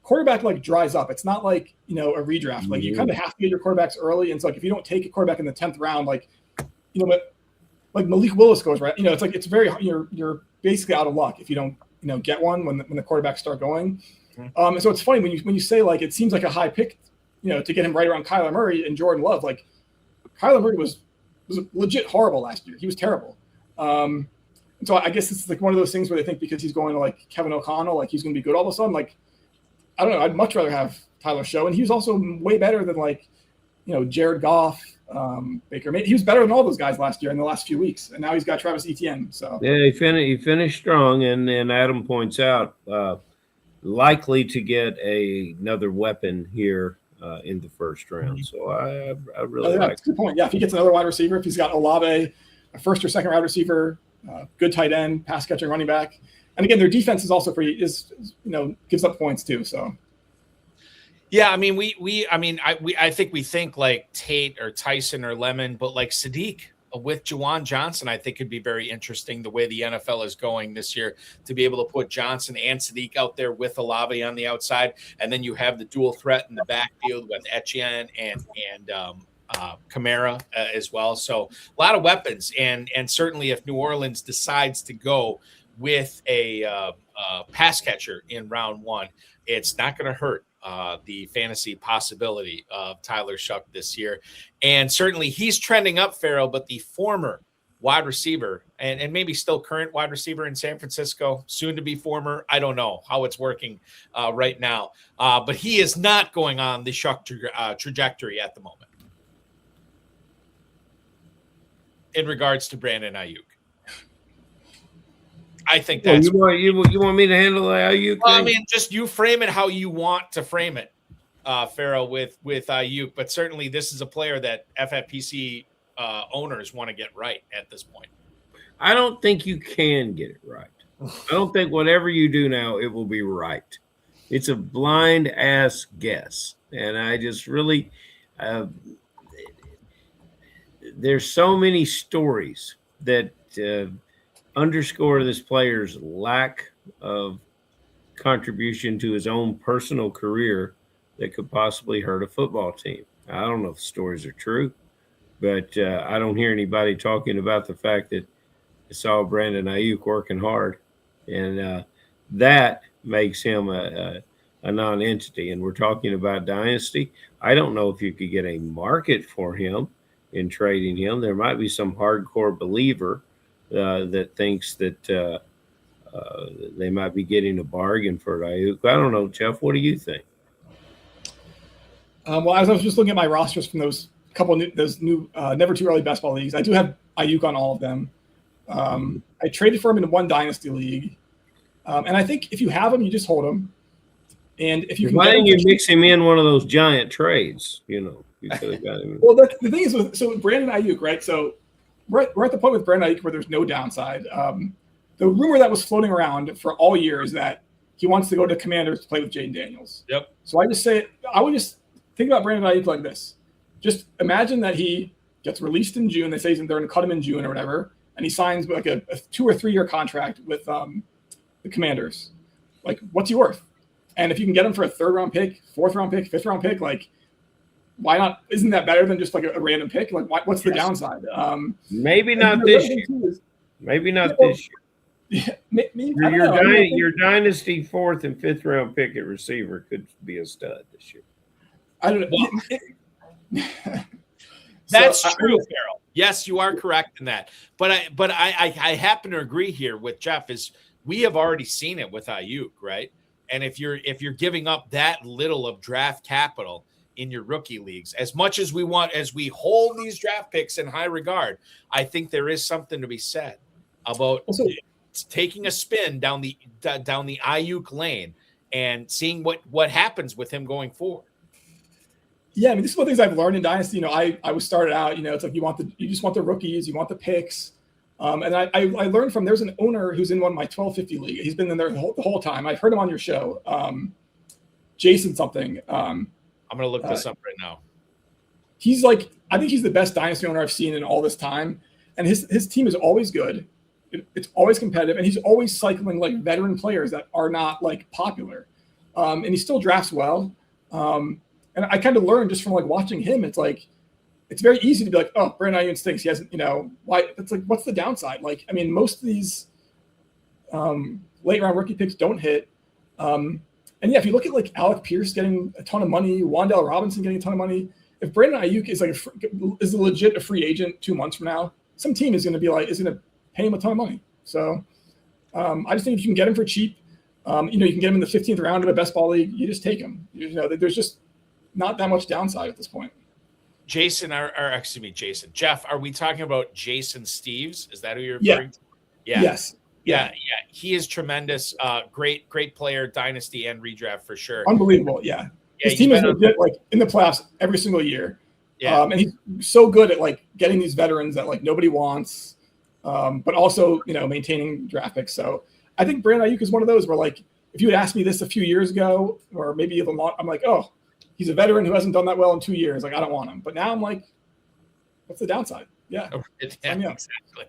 quarterback like dries up. It's not like a redraft. Like, you kind of have to get your quarterbacks early. And so like if you don't take a quarterback in the 10th round, like like Malik Willis goes right. It's like it's very you're basically out of luck if you don't get one when the quarterbacks start going. And so it's funny when you say like it seems like a high pick, to get him right around Kyler Murray and Jordan Love. Like, Kyler Murray was was legit horrible last year. He was terrible. And so I guess it's like one of those things where they think because he's going to like Kevin O'Connell, like he's going to be good all of a sudden. Like, I don't know. I'd much rather have Tyler Show. And he was also way better than like, Jared Goff, Baker. He was better than all those guys last year in the last few weeks. And now he's got Travis Etienne. So yeah, he finished strong. And Adam points out, likely to get another weapon here in the first round. So I really like that's a good point. Yeah, if he gets another wide receiver, if he's got Olave, a first or second wide receiver, good tight end, pass catching running back. And again, their defense is also gives up points too. So yeah, I mean, I think we think like Tate or Tyson or Lemon, but like Sadiq with Juwan Johnson, I think could be very interesting the way the NFL is going this year to be able to put Johnson and Sadiq out there with Olave on the outside. And then you have the dual threat in the backfield with Etienne and Kamara as well. So a lot of weapons. And certainly if New Orleans decides to go with a pass catcher in round one, it's not going to hurt the fantasy possibility of Tyler Shuck this year. And certainly he's trending up, Ferrell, but the former wide receiver and maybe still current wide receiver in San Francisco, soon to be former, I don't know how it's working right now, but he is not going on the Shuck trajectory at the moment in regards to Brandon Ayuk. I think that's you want me to handle the Ayuk? Well, I mean, just you frame it how you want to frame it, Ferrell, with Ayuk. But certainly, this is a player that FFPC owners want to get right at this point. I don't think you can get it right. I don't think whatever you do now, it will be right. It's a blind ass guess, and I just really there's so many stories that. Underscore this player's lack of contribution to his own personal career that could possibly hurt a football team. I don't know if the stories are true, but I don't hear anybody talking about the fact that I saw Brandon Ayuk working hard, and that makes him a non-entity. And we're talking about Dynasty. I don't know if you could get a market for him in trading him. There might be some hardcore believer that thinks that they might be getting a bargain for Ayuk. I don't know, Jeff. What do you think? Well, as I was just looking at my rosters from those new Never Too Early Best Ball leagues, I do have Ayuk on all of them. I traded for him in one Dynasty league, and I think if you have him, you just hold him. And if you can, why didn't you mix him in one of those giant trades? You could have got him. Well, the thing is, with Brandon Ayuk, right? So. We're at the point with Brandon Ayuk where there's no downside. The rumor that was floating around for all year is that he wants to go to Commanders to play with Jaden Daniels. Yep. So I would just think about Brandon Ayuk like this. Just imagine that he gets released in June. They say they're going to cut him in June or whatever, and he signs like a 2 or 3 year contract with the Commanders. Like, what's he worth? And if you can get him for a 3rd round pick, 4th round pick, 5th round pick, like, why not? Isn't that better than just like a random pick? Like, what's the downside? Maybe not this year. Maybe not this year. Yeah, your dynasty 4th and 5th round pick at receiver could be a stud this year. I don't know. That's true, Ferrell. Yes, you are correct in that. But I happen to agree here with Jeff. Is we have already seen it with Ayuk, right? And if you're giving up that little of draft capital in your rookie leagues, as much as we hold these draft picks in high regard, I think there is something to be said about taking a spin down the Ayuk lane and seeing what happens with him going forward. Yeah, I mean, this is one of the things I've learned in Dynasty. I was started out, it's like you just want the rookies, you want the picks. And I learned from, there's an owner who's in one of my 1250 league. He's been in there the whole time. I've heard him on your show. Jason something. I'm going to look this up right now. He's like, I think he's the best Dynasty owner I've seen in all this time. And his team is always good. It's always competitive. And he's always cycling like veteran players that are not like popular. And he still drafts well. And I kind of learned just from like watching him. It's like, it's very easy to be like, oh, Brandon Ayuk stinks. He hasn't, why? It's like, what's the downside? Like, I mean, most of these late round rookie picks don't hit. And yeah, if you look at like Alec Pierce getting a ton of money, Wan'Dale Robinson getting a ton of money, if Brandon Ayuk is legit a free agent 2 months from now, some team is going to pay him a ton of money. So I just think if you can get him for cheap, you can get him in the 15th round of a best ball league, you just take him. There's just not that much downside at this point. Jason, Jeff, are we talking about Jason Steves? Is that who you're referring to? Yeah. Yes. Yeah. He is tremendous. Great player, dynasty and redraft for sure. Unbelievable. Yeah. His team is legit, like in the playoffs every single year. Yeah. And he's so good at like getting these veterans that like nobody wants, but also, maintaining draft picks. So I think Brandon Ayuk is one of those where, like, if you had asked me this a few years ago, or maybe even long, I'm like, oh, he's a veteran who hasn't done that well in 2 years. Like, I don't want him. But now I'm like, what's the downside? Yeah, exactly.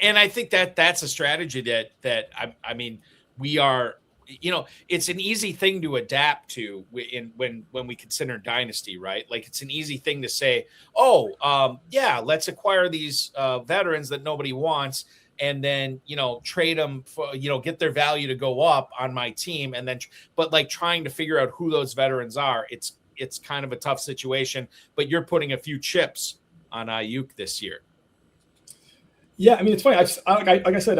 And I think that's a strategy that I mean, we are, it's an easy thing to adapt to when we consider dynasty, right? Like, it's an easy thing to say, let's acquire these veterans that nobody wants, and then, trade them for, get their value to go up on my team. And then, but like trying to figure out who those veterans are, it's kind of a tough situation, but you're putting a few chips on Ayuk this year. Yeah. I mean, it's funny. Like I said,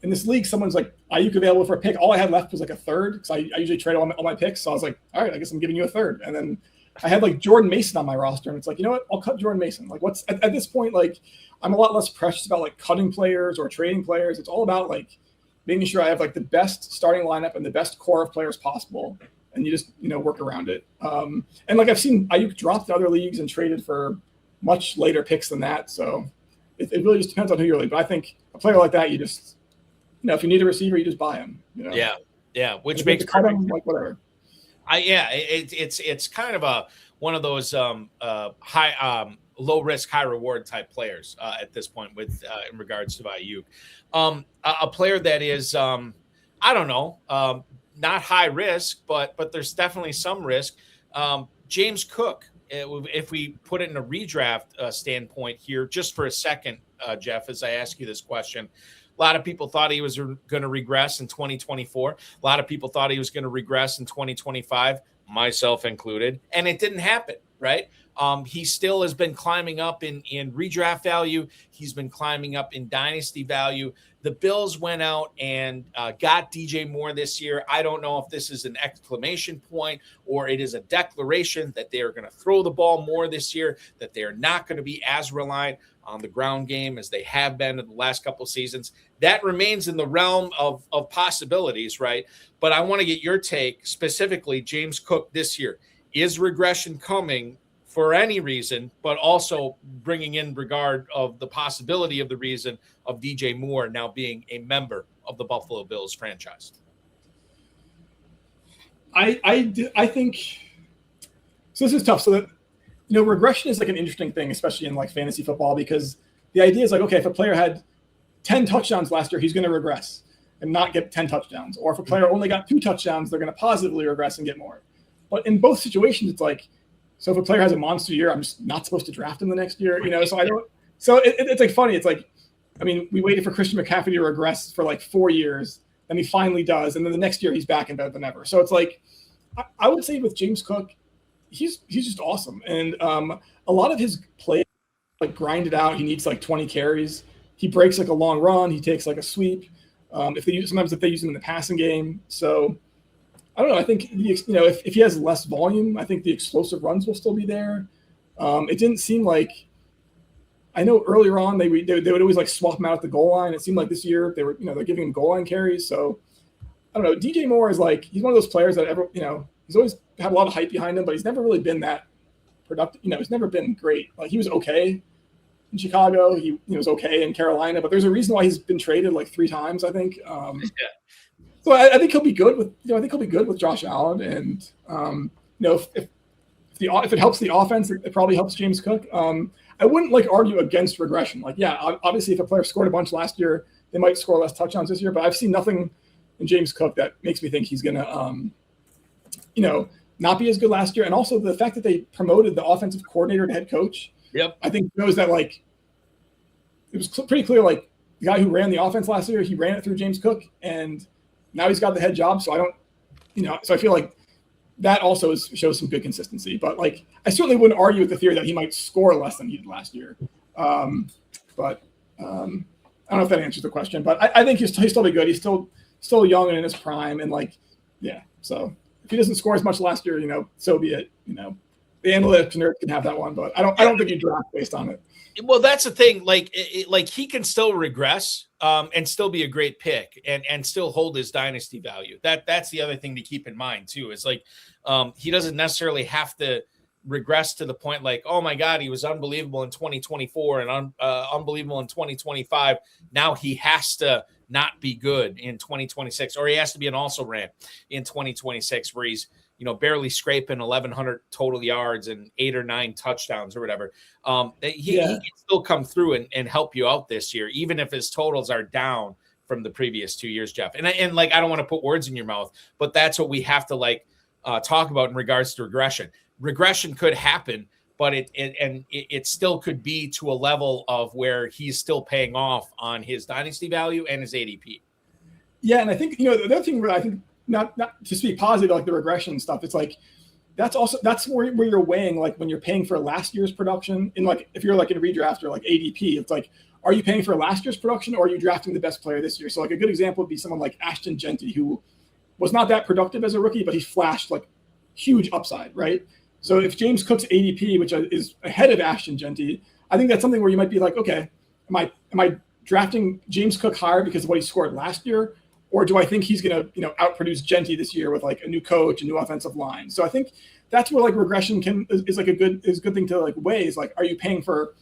in this league, someone's like, Ayuk available for a pick. All I had left was like a third, because I usually trade all my picks. So I was like, all right, I guess I'm giving you a third. And then I had like Jordan Mason on my roster, and it's like, you know what? I'll cut Jordan Mason. Like, what's at this point, like, I'm a lot less precious about like cutting players or trading players. It's all about like making sure I have like the best starting lineup and the best core of players possible, and you just work around it. And like I've seen Ayuk dropped to other leagues and traded for much later picks than that. So it really just depends on who you're like. But I think a player like that, you just if you need a receiver, you just buy him. Yeah, which makes cut him, like whatever. It's kind of one of those high low risk, high reward type players at this point with in regards to Ayuk. A player that is I don't know, not high risk, but there's definitely some risk. James Cook. If we put it in a redraft standpoint here, just for a second, Jeff, as I ask you this question, a lot of people thought he was going to regress in 2024. A lot of people thought he was going to regress in 2025, myself included, and it didn't happen, right? He still has been climbing up in redraft value. He's been climbing up in dynasty value. The Bills went out and got DJ Moore this year. I don't know if this is an exclamation point or it is a declaration that they are going to throw the ball more this year, that they are not going to be as reliant on the ground game as they have been in the last couple of seasons. That remains in the realm of possibilities, right? But I want to get your take, specifically James Cook this year. Is regression coming for any reason, but also bringing in regard of the possibility of the reason of DJ Moore now being a member of the Buffalo Bills franchise? I think so. This is tough. So that regression is like an interesting thing, especially in like fantasy football, because the idea is like, okay, if a player had 10 touchdowns last year, he's going to regress and not get 10 touchdowns. Or if a player only got 2 touchdowns, they're going to positively regress and get more. But in both situations, it's like, so if a player has a monster year, I'm just not supposed to draft him the next year, So I don't. So it's like funny. It's like, I mean, we waited for Christian McCaffrey to regress for like 4 years, and he finally does, and then the next year he's back and better than ever. So it's like, I would say with James Cook, he's just awesome, and a lot of his plays like grind it out. He needs like 20 carries. He breaks like a long run. He takes like a sweep. If they use him in the passing game, so. I don't know. I think if he has less volume, I think the explosive runs will still be there. It didn't seem like. I know earlier on they would always like swap him out at the goal line. It seemed like this year they're giving him goal line carries. So I don't know. DJ Moore is like, he's one of those players that he's always had a lot of hype behind him, but he's never really been that productive. He's never been great. Like, he was okay in Chicago. He was okay in Carolina, but there's a reason why he's been traded like 3 times, I think. So I think he'll be good with Josh Allen, and if it helps the offense, it probably helps James Cook. I wouldn't like argue against regression. Like, yeah, obviously if a player scored a bunch last year, they might score less touchdowns this year. But I've seen nothing in James Cook that makes me think he's gonna not be as good last year. And also the fact that they promoted the offensive coordinator to head coach. Yep. I think shows that like it was pretty clear, like the guy who ran the offense last year, he ran it through James Cook, and now he's got the head job. So I don't, so I feel like that also shows some good consistency. But like, I certainly wouldn't argue with the theory that he might score less than he did last year. But I don't know if that answers the question. But I think he'll still be good. He's still young and in his prime, and like, yeah. So if he doesn't score as much last year, so be it. The analytics nerd can have that one, but I don't think you draft based on it. Well, that's the thing. Like he can still regress and still be a great pick and still hold his dynasty value. That's the other thing to keep in mind too. Is like he doesn't necessarily have to regress to the point like, oh my God, he was unbelievable in 2024 and unbelievable in 2025. Now he has to not be good in 2026, or he has to be an also ran in 2026 where he's barely scraping 1,100 total yards and 8 or 9 touchdowns or whatever. He can still come through and help you out this year, even if his totals are down from the previous 2 years, Jeff. And like, I don't want to put words in your mouth, but that's what we have to talk about in regards to regression. Regression could happen, but it still could be to a level of where he's still paying off on his dynasty value and his ADP. Yeah, and I think the other thing where I think not to speak positive like the regression stuff, it's like that's where you're weighing like when you're paying for last year's production in like if you're like in redraft or like ADP, it's like are you paying for last year's production or are you drafting the best player this year? So like a good example would be someone like Ashton Genty, who was not that productive as a rookie, but he flashed like huge upside, right? So if James Cook's ADP, which is ahead of Ashton Genty, I think that's something where you might be like, okay, am I drafting James Cook higher because of what he scored last year? Or do I think he's going to, outproduce Genty this year with like a new coach, a new offensive line? So I think that's where like regression is a good thing to like weigh. Is like, are you paying for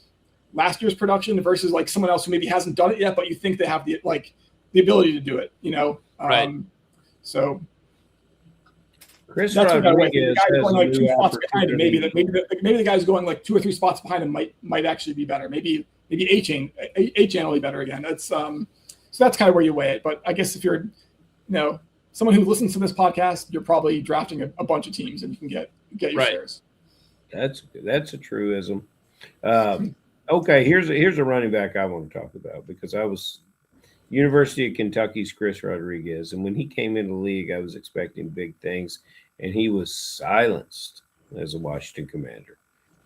last year's production versus like someone else who maybe hasn't done it yet, but you think they have the ability to do it, Right. So Chris that's Rodriguez the guy going like 2 spots opportunity. behind him. Maybe the guy's going like 2 or 3 spots behind him might actually be better. Maybe A-Chain will be better again. That's so that's kind of where you weigh it. But I guess if you're, someone who listens to this podcast, you're probably drafting a bunch of teams and you can get your shares. That's a truism. Okay, here's a running back I want to talk about because I was University of Kentucky's Chris Rodriguez, and when he came into the league, I was expecting big things, and he was silenced as a Washington Commander.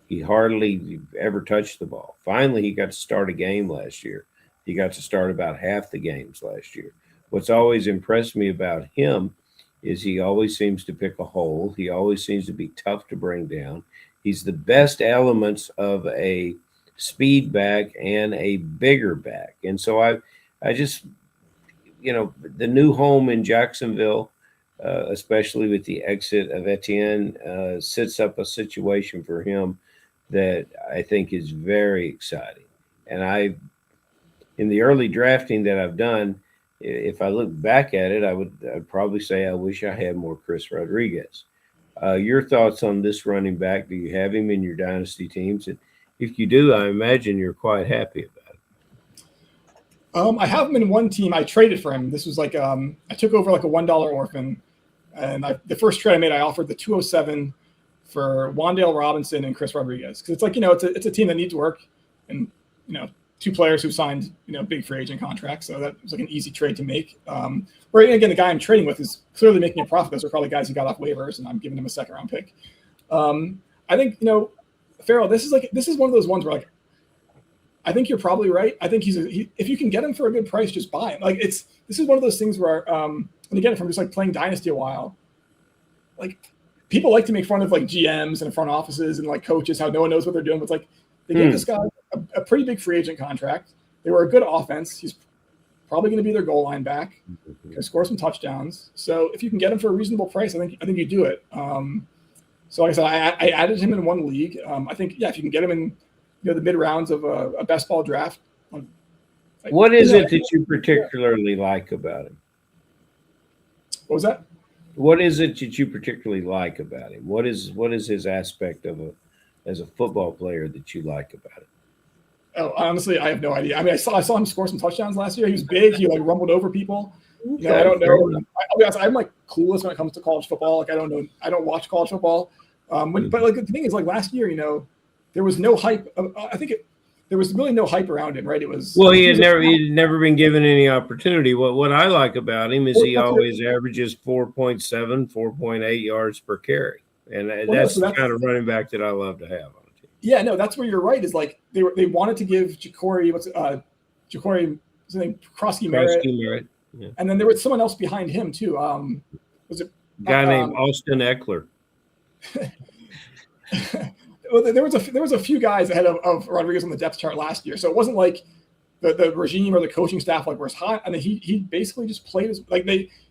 He hardly ever touched the ball. Finally, he got to start a game last year. He got to start about half the games last year. What's always impressed me about him is he always seems to pick a hole. He always seems to be tough to bring down. He's the best elements of a speed back and a bigger back. And so I just, the new home in Jacksonville, especially with the exit of Etienne, sets up a situation for him that I think is very exciting. And in the early drafting that I've done, if I look back at it, I'd probably say I wish I had more Chris Rodriguez. Your thoughts on this running back? Do you have him in your dynasty teams? And if you do, I imagine you're quite happy about it. I have him in one team. I traded for him. This was like I took over like a $1 orphan, and the first trade I made, I offered the 207 for Wan'Dale Robinson and Chris Rodriguez because it's like it's a team that needs work, and 2 players who signed big free agent contracts, so that was like an easy trade to make. Where again, the guy I'm trading with is clearly making a profit. Those are probably guys who got off waivers, and I'm giving him a 2nd-round pick. I think Ferrell, this is one of those ones where like I think you're probably right. I think if you can get him for a good price, just buy him. Like this is one of those things where and again, if I'm just like playing Dynasty a while, like people like to make fun of like GMs and front offices and like coaches, how no one knows what they're doing. But it's like they gave this guy a pretty big free agent contract. They were a good offense. He's probably going to be their goal line back. Going to score some touchdowns. So if you can get him for a reasonable price, I think you do it. So like I said, I added him in one league. I think if you can get him in the mid rounds of a best ball draft. What is it that you particularly like about him? What was that? What is it that you particularly like about him? What is his aspect as a football player that you like about it? Oh, honestly, I have no idea. I mean, I saw him score some touchdowns last year. He was big. He like rumbled over people. I don't know. I'll be honest, I'm like clueless when it comes to college football. Like I don't know. I don't watch college football. But like the thing is, like last year, there was no hype. I think there was really no hype around him, right? It was he'd never been given any opportunity. What I like about him is he always averages 4.7, 4.8 yards per carry, and that's the kind of running back that I love to have on a team. Yeah, no, that's where you're right. Is like they wanted to give Ja'Cory his name, Krosky Merritt. Yeah. And then there was someone else behind him too. Was it a guy named Austin Eckler? Well, there was a few guys ahead of Rodriguez on the depth chart last year, so it wasn't like the regime or the coaching staff like was hot. And then he basically just played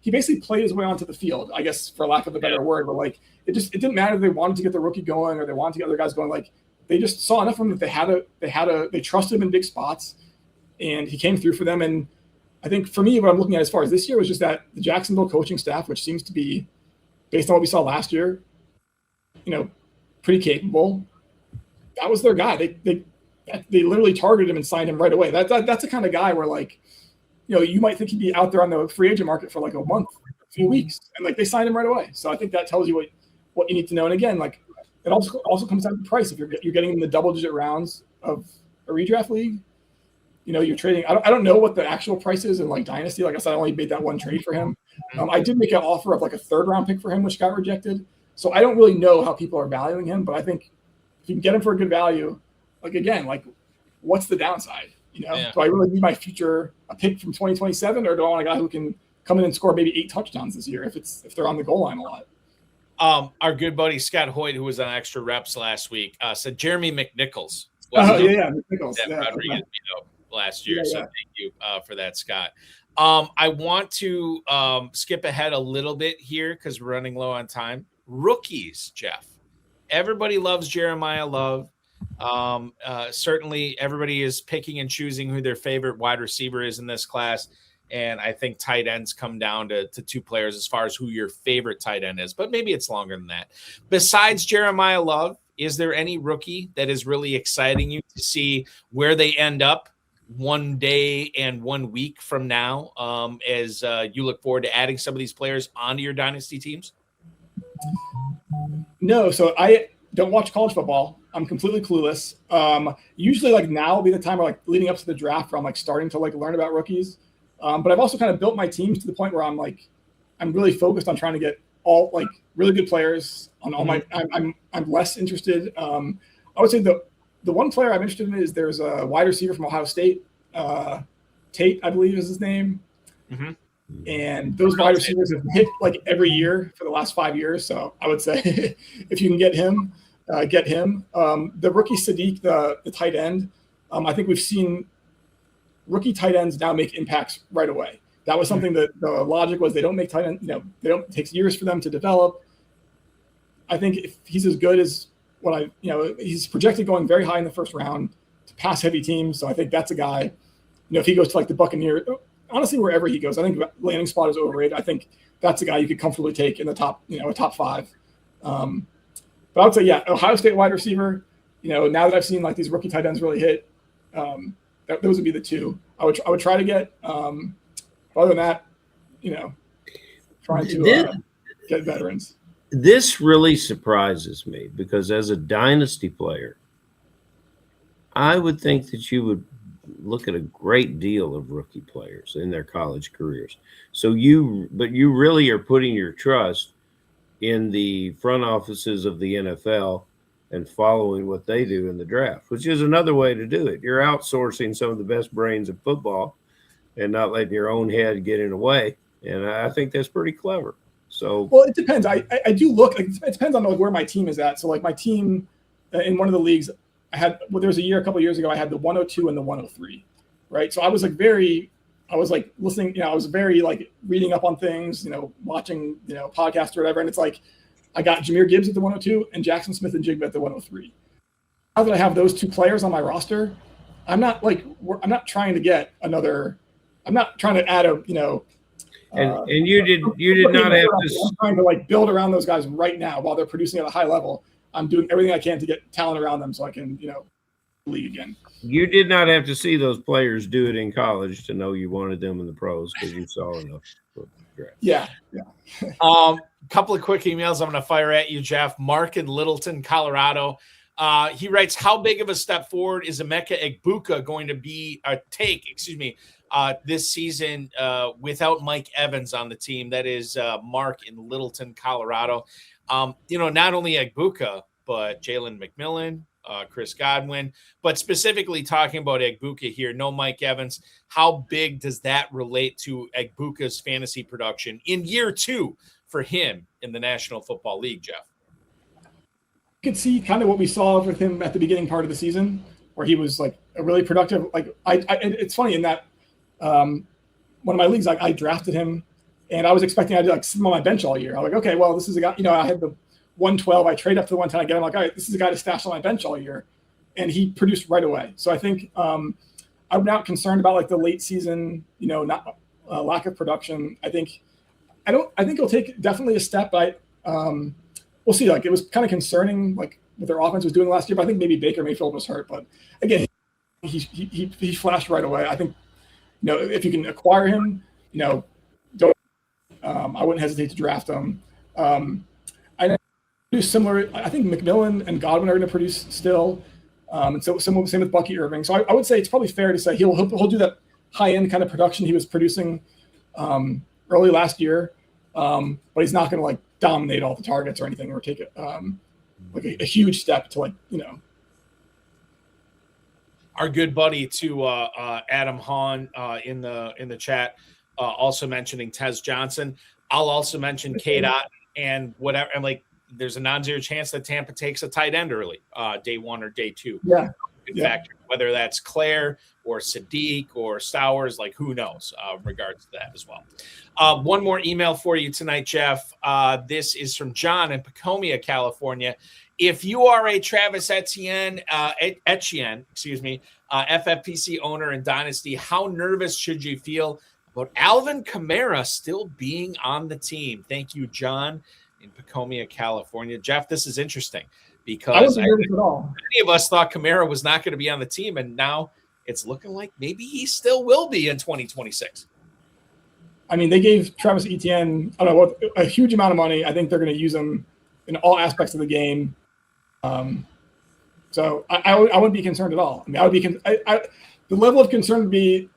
he basically played his way onto the field, I guess, for lack of a better word. But like it didn't matter if they wanted to get the rookie going or they wanted to get other guys going. Like they just saw enough of him that they trusted him in big spots, and he came through for them. And I think for me, what I'm looking at as far as this year was just that the Jacksonville coaching staff, which seems to be, based on what we saw last year, pretty capable. That was their guy. They literally targeted him and signed him right away. That's the kind of guy where, like, you might think he'd be out there on the free agent market for like a month, a few weeks, and like they signed him right away. So I think that tells you what you need to know. And again, like it also comes down to price. If you're getting in the double-digit rounds of a redraft league, you're trading. I don't know what the actual price is in like Dynasty. Like I said, I only made that one trade for him. I did make an offer of like a 3rd round pick for him, which got rejected. So I don't really know how people are valuing him, but I think if you can get him for a good value, like again, like what's the downside? Do I really need my future a pick from 2027, or do I want a guy who can come in and score maybe 8 touchdowns this year if they're on the goal line a lot? Our good buddy Scott Hoyt, who was on Extra Reps last week, said Jeremy McNichols. McNichols. Rodriguez last year. So thank you for that, Scott. I want to skip ahead a little bit here because we're running low on time. Rookies, Jeff. Everybody loves Jeremiah Love. Certainly everybody is picking and choosing who their favorite wide receiver is in this class. And I think tight ends come down to 2 players as far as who your favorite tight end is, but maybe it's longer than that. Besides Jeremiah Love, is there any rookie that is really exciting you to see where they end up one day and 1 week from now as you look forward to adding some of these players onto your dynasty teams? No, so I don't watch college football. I'm completely clueless. Usually like now will be the time where like leading up to the draft where I'm like starting to like learn about rookies. But I've also kind of built my teams to the point where I'm really focused on trying to get all like really good players on all my, I'm less interested. I would say the one player I'm interested in is there's a wide receiver from Ohio State, Tate, I believe is his name. Mm-hmm. And those wide receivers have hit like every year for the last 5 years. So I would say if you can get him, get him. The rookie Sadiq, the tight end, I think we've seen rookie tight ends now make impacts right away. That was something that the logic was they don't make tight end, it takes years for them to develop. I think if he's as good as what he's projected going very high in the first round to pass heavy teams. So I think that's a guy, if he goes to like the Buccaneers, honestly, wherever he goes, I think landing spot is overrated. I think that's a guy you could comfortably take in the top, a top 5. But I would say, Ohio State wide receiver, now that I've seen like these rookie tight ends really hit, those would be the 2 I would try to get. Other than that, trying to get veterans. This really surprises me because as a dynasty player, I would think that you would look at a great deal of rookie players in their college careers. So you really are putting your trust in the front offices of the NFL and following what they do in the draft, which is another way to do it. You're outsourcing some of the best brains of football and not letting your own head get in the way. And I think that's pretty clever. So, well, it depends. I do look, like, it depends on where my team is at. So like my team in one of the leagues, there was a couple of years ago, I had the 102 and the 103, right? So I was listening, I was very like reading up on things, watching, podcasts or whatever. And it's like, I got Jahmyr Gibbs at the 102 and Jackson Smith and Jigba at the 103. Now that I have those 2 players on my roster, I'm not trying to get another, I'm not trying to add and you did not have to. I'm trying to like build around those guys right now while they're producing at a high level. I'm doing everything I can to get talent around them so I can, league again. You did not have to see those players do it in college to know you wanted them in the pros because you saw enough. Yeah. Couple of quick emails I'm going to fire at you, Jeff. Mark in Littleton, Colorado. He writes, how big of a step forward is Emeka Egbuka going to be this season without Mike Evans on the team? That is Mark in Littleton, Colorado. Not only Egbuka, but Jalen McMillan, Chris Godwin, but specifically talking about Egbuka here, no Mike Evans. How big does that relate to Egbuka's fantasy production in year 2 for him in the National Football League, Jeff? You could see kind of what we saw with him at the beginning part of the season, where he was like a really productive. Like it's funny in that one of my leagues, I drafted him, and I was expecting I'd like sit him on my bench all year. I was like, okay, well, this is a guy. I had the 112. I trade up to the 110. I get him like, all right, this is a guy to stash on my bench all year, and he produced right away. So I think I'm not concerned about like the late season, not lack of production. I think he'll take definitely a step, but we'll see. Like it was kind of concerning, like what their offense was doing last year. But I think maybe Baker Mayfield was hurt. But again, he flashed right away. I think if you can acquire him, don't. I wouldn't hesitate to draft him. I do similar. I think McMillan and Godwin are going to produce still, and so same with Bucky Irving. So I would say it's probably fair to say he'll do that high end kind of production he was producing early last year, but he's not going to like dominate all the targets or anything, or take it like a huge step to like Our good buddy to Adam Hahn in the chat also mentioning Tez Johnson. I'll also mention K-Dot and whatever. And like, there's a non-zero chance that Tampa takes a tight end early, day 1 or day 2. Yeah. In fact, whether that's Claire or Sadiq or Stowers, like who knows, regards to that as well. One more email for you tonight, Jeff. This is from John in Pacomia, California. If you are a Travis Etienne, FFPC owner in Dynasty, how nervous should you feel about Alvin Kamara still being on the team? Thank you, John in Pacomia, California. Jeff, this is interesting because I wasn't nervous at all. Many of us thought Kamara was not going to be on the team, and now it's looking like maybe he still will be in 2026. I mean, they gave Travis Etienne, a huge amount of money. I think they're going to use him in all aspects of the game. So I wouldn't be concerned at all. I mean, I would be the level of concern would be,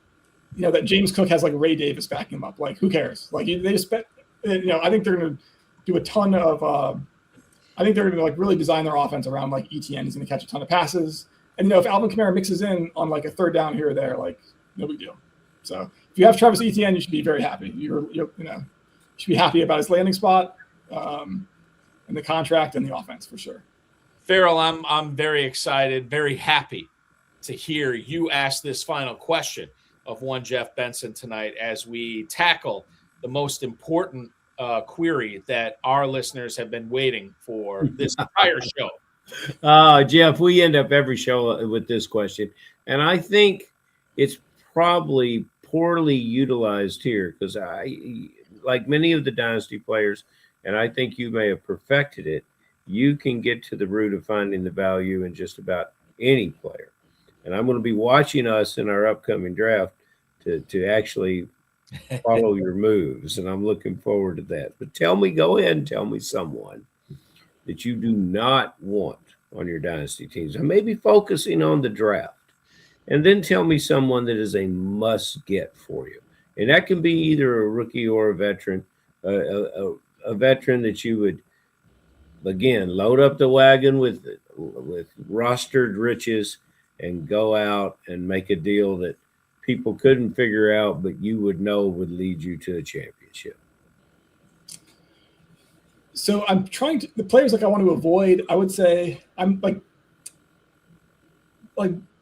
that James Cook has like Ray Davis backing him up. Like, who cares? Like, they just spent, I think they're going to do a ton of, I think they're going to like really design their offense around like Etienne. He's going to catch a ton of passes. And, if Alvin Kamara mixes in on like a third down here or there, like no big deal. So if you have Travis Etienne, you should be very happy. You should be happy about his landing spot, and the contract and the offense for sure. Ferrell, I'm very excited, very happy to hear you ask this final question of one Jeff Benson tonight as we tackle the most important query that our listeners have been waiting for this entire show. Jeff, we end up every show with this question, and I think it's probably poorly utilized here because like many of the Dynasty players, and I think you may have perfected it, you can get to the root of finding the value in just about any player. And I'm going to be watching us in our upcoming draft to actually follow your moves, and I'm looking forward to that. But go ahead and tell me someone that you do not want on your Dynasty teams. I may be focusing on the draft. And then tell me someone that is a must-get for you. And that can be either a rookie or a veteran, a veteran that you would, again, load up the wagon with rostered riches and go out and make a deal that people couldn't figure out, but you would know would lead you to a championship. So I'm trying to, the players like I want to avoid, I would say I'm like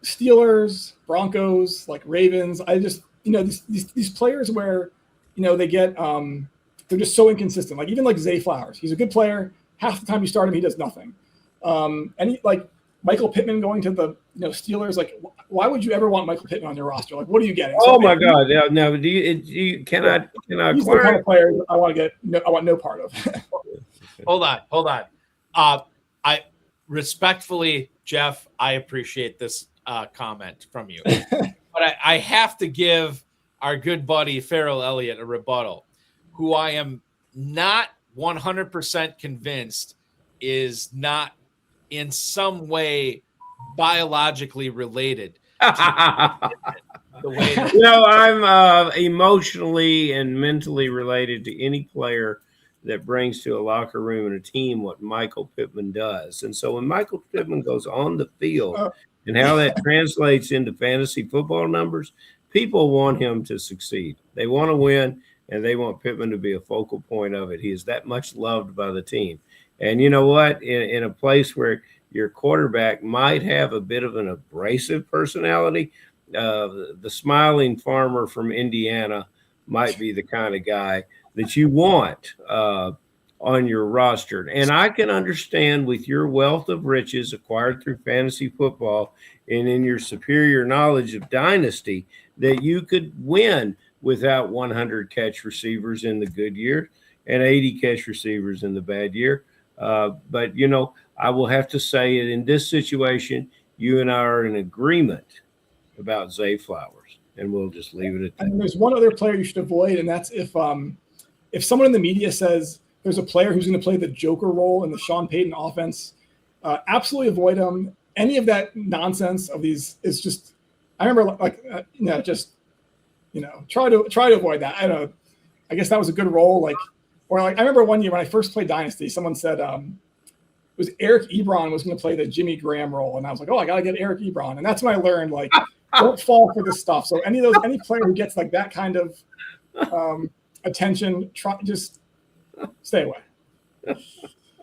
Steelers, Broncos, like Ravens. I just, these players where, they get, they're just so inconsistent. Like even like Zay Flowers, he's a good player. Half the time you start him, he does nothing. And like Michael Pittman going to the Steelers, like why would you ever want Michael Pittman on your roster? Like what are you getting? Oh my God! Yeah, no, do you can I he's the kind of player I want to get. I want no part of. Hold on. I respectfully, Jeff, I appreciate this comment from you, but I have to give our good buddy Ferrell Elliott a rebuttal, who I am not 100% convinced is not in some way biologically related to the way that I'm emotionally and mentally related to any player that brings to a locker room and a team what Michael Pittman does. And so when Michael Pittman goes on the field and how that translates into fantasy football numbers, people want him to succeed. They want to win, and they want Pittman to be a focal point of it. He is that much loved by the team. And you know what? In a place where your quarterback might have a bit of an abrasive personality, the smiling farmer from Indiana might be the kind of guy that you want on your roster. And I can understand, with your wealth of riches acquired through fantasy football and in your superior knowledge of Dynasty, that you could win without 100 catch receivers in the good year and 80 catch receivers in the bad year. But, I will have to say it in this situation, you and I are in agreement about Zay Flowers, and we'll just leave it at that. And there's one other player you should avoid, and that's if someone in the media says there's a player who's going to play the Joker role in the Sean Payton offense, absolutely avoid him. Any of that nonsense of these is just, I remember try to avoid that. I guess that was a good role. I remember one year when I first played Dynasty, someone said it was Eric Ebron was going to play the Jimmy Graham role. And I was like, I got to get Eric Ebron. And that's when I learned, don't fall for this stuff. So any player who gets that kind of attention, just stay away.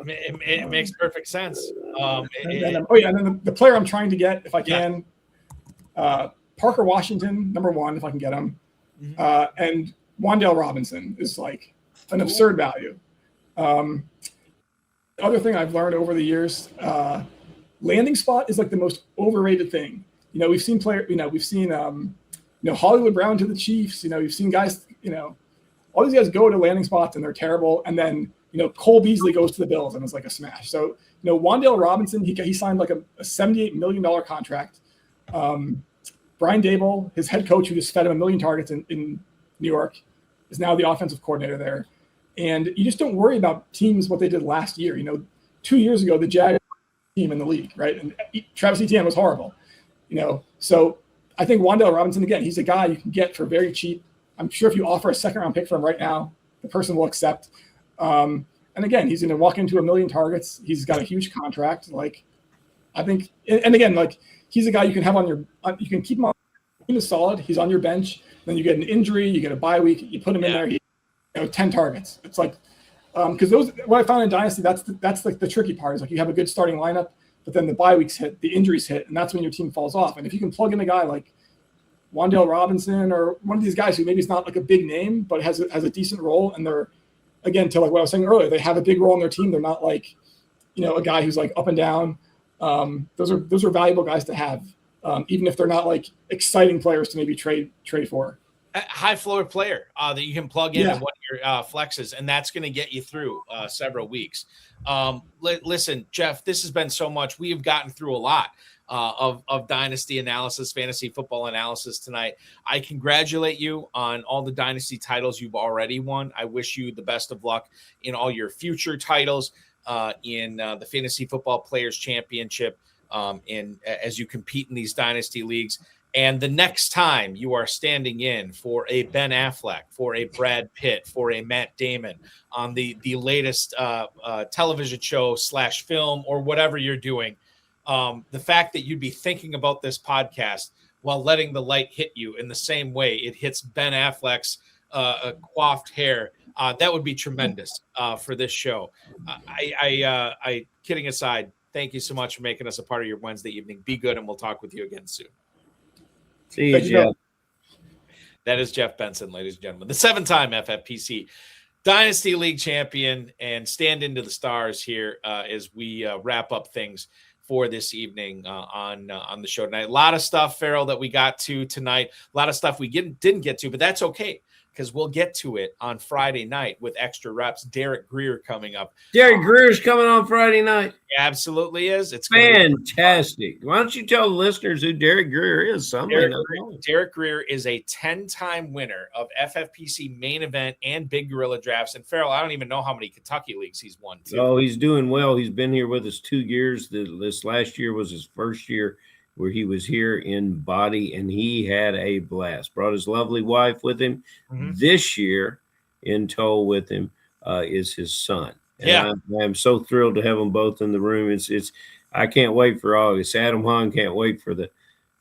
It makes perfect sense. And then the player I'm trying to get, if I can, Parker Washington, number one, if I can get him. And Wan'Dale Robinson is an absurd value. Other thing I've learned over the years, landing spot is the most overrated thing. We've seen Hollywood Brown to the Chiefs. We've seen guys, all these guys go to landing spots and they're terrible. And then, Cole Beasley goes to the Bills and it's a smash. So, Wan'Dale Robinson, he signed a $78 million contract. Brian Daboll, his head coach, who just fed him 1 million targets in New York, is now the offensive coordinator there. And you just don't worry about teams, what they did last year. 2 years ago, the Jaguars team in the league, right? And Travis Etienne was horrible. So I think Wan'Dale Robinson, again, he's a guy you can get for very cheap. I'm sure if you offer a second-round pick for him right now, the person will accept. And again, he's going to walk into 1 million targets. He's got a huge contract. I think, and again, he's a guy you can have you can keep him on. He is solid. He's on your bench. Then you get an injury, you get a bye week, you put him in there. 10 targets. It's because what I found in Dynasty, that's the tricky part is you have a good starting lineup, but then the bye weeks hit, the injuries hit, and that's when your team falls off. And if you can plug in a guy like Wan'Dale Robinson or one of these guys who maybe is not a big name, but has a decent role, and they're, again, to what I was saying earlier, they have a big role in their team. They're not a guy who's up and down. Those are valuable guys to have, even if they're not exciting players to maybe trade for. A high floor player that you can plug in one of your flexes, and that's going to get you through several weeks. Listen, Jeff, this has been so much. We have gotten through a lot of Dynasty analysis, fantasy football analysis tonight. I congratulate you on all the Dynasty titles you've already won. I wish you the best of luck in all your future titles in the Fantasy Football Players Championship as you compete in these Dynasty leagues. And the next time you are standing in for a Ben Affleck, for a Brad Pitt, for a Matt Damon on the latest television show / film or whatever you're doing, the fact that you'd be thinking about this podcast while letting the light hit you in the same way it hits Ben Affleck's coiffed hair, that would be tremendous for this show. I kidding aside, thank you so much for making us a part of your Wednesday evening. Be good, and we'll talk with you again soon. See you, Jeff. That is Jeff Benson, ladies and gentlemen, the 7-time FFPC Dynasty League champion, and stand into the stars here as we wrap up things for this evening on the show tonight. A lot of stuff, Ferrell, that we got to tonight. A lot of stuff we didn't get to, but that's okay because we'll get to it on Friday night with extra reps. Derek Greer coming up. Derek Greer's coming on Friday night. He absolutely is. It's Fantastic. Why don't you tell the listeners who Derek Greer is? Derek Greer is a 10-time winner of FFPC Main Event and Big Gorilla drafts. And Ferrell, I don't even know how many Kentucky leagues he's won. Oh, he's doing well. He's been here with us 2 years. This last year was his first year where he was here in body, and he had a blast. Brought his lovely wife with him. This year in tow with him is his son. And I'm so thrilled to have them both in the room. It's I can't wait for August. Adam Hahn can't wait for the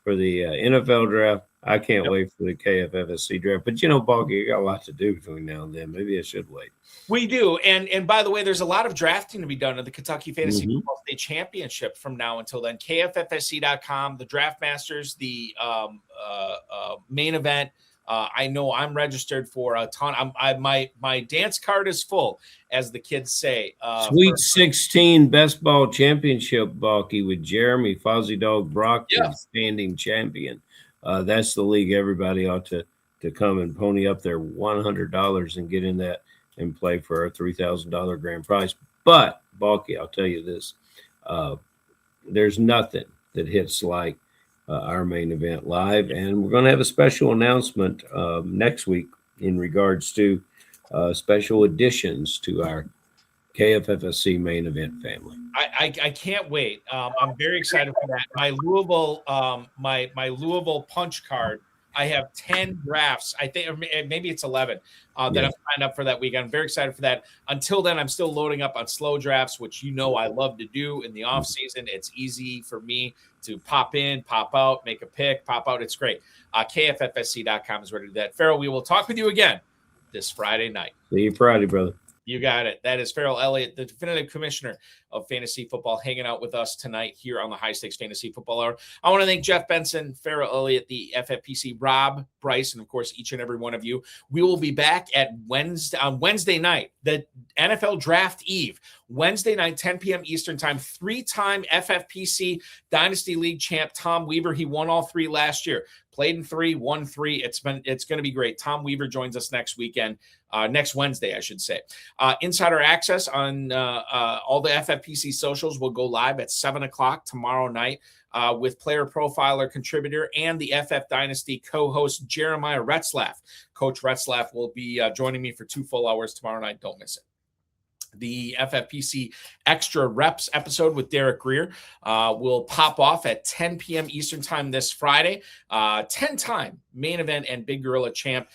NFL draft. I can't wait for the KFFSC draft. But, Balky, you got a lot to do between now and then. Maybe I should wait. We do. And by the way, there's a lot of drafting to be done at the Kentucky Fantasy Football State Championship from now until then. KFFSC.com, the Draft Masters, the main event. I know I'm registered for a ton. My dance card is full, as the kids say. Sweet 16 Best Ball Championship, Balky, with Jeremy Fozzie Dog Brock, standing champion. That's the league everybody ought to come and pony up their $100 and get in that and play for a $3,000 grand prize. But, Balky, I'll tell you this. There's nothing that hits like our main event live. And we're going to have a special announcement next week in regards to special additions to our KFFSC main event family. I can't wait. I'm very excited for that. My Louisville, my Louisville punch card. I have 10 drafts. I think, or maybe it's 11 that I'm signed up for that week. I'm very excited for that. Until then, I'm still loading up on slow drafts, which I love to do in the off season. It's easy for me to pop in, pop out, make a pick, pop out. It's great. KFFSC.com is ready to do that. Ferrell, we will talk with you again this Friday night. See you Friday, brother. You got it. That is Ferrell Elliott, the definitive commissioner of fantasy football, hanging out with us tonight here on the High Stakes Fantasy Football Hour. I want to thank Jeff Benson, Ferrell Elliott, the FFPC, Rob, Bryce, and of course, each and every one of you. We will be back on Wednesday night, the NFL Draft Eve, Wednesday night, 10 p.m. Eastern Time. 3-time FFPC Dynasty League champ Tom Weaver. He won all 3 last year. Played in 3, won 3. It's going to be great. Tom Weaver joins us next Wednesday, I should say. Insider access on all the FFPC socials will go live at 7:00 tomorrow night with player profiler, contributor, and the FF Dynasty co-host Jeremiah Retzlaff. Coach Retzlaff will be joining me for 2 full hours tomorrow night. Don't miss it. The FFPC Extra Reps episode with Derek Greer will pop off at 10 p.m. Eastern Time this Friday. 10-time main event and Big Gorilla champ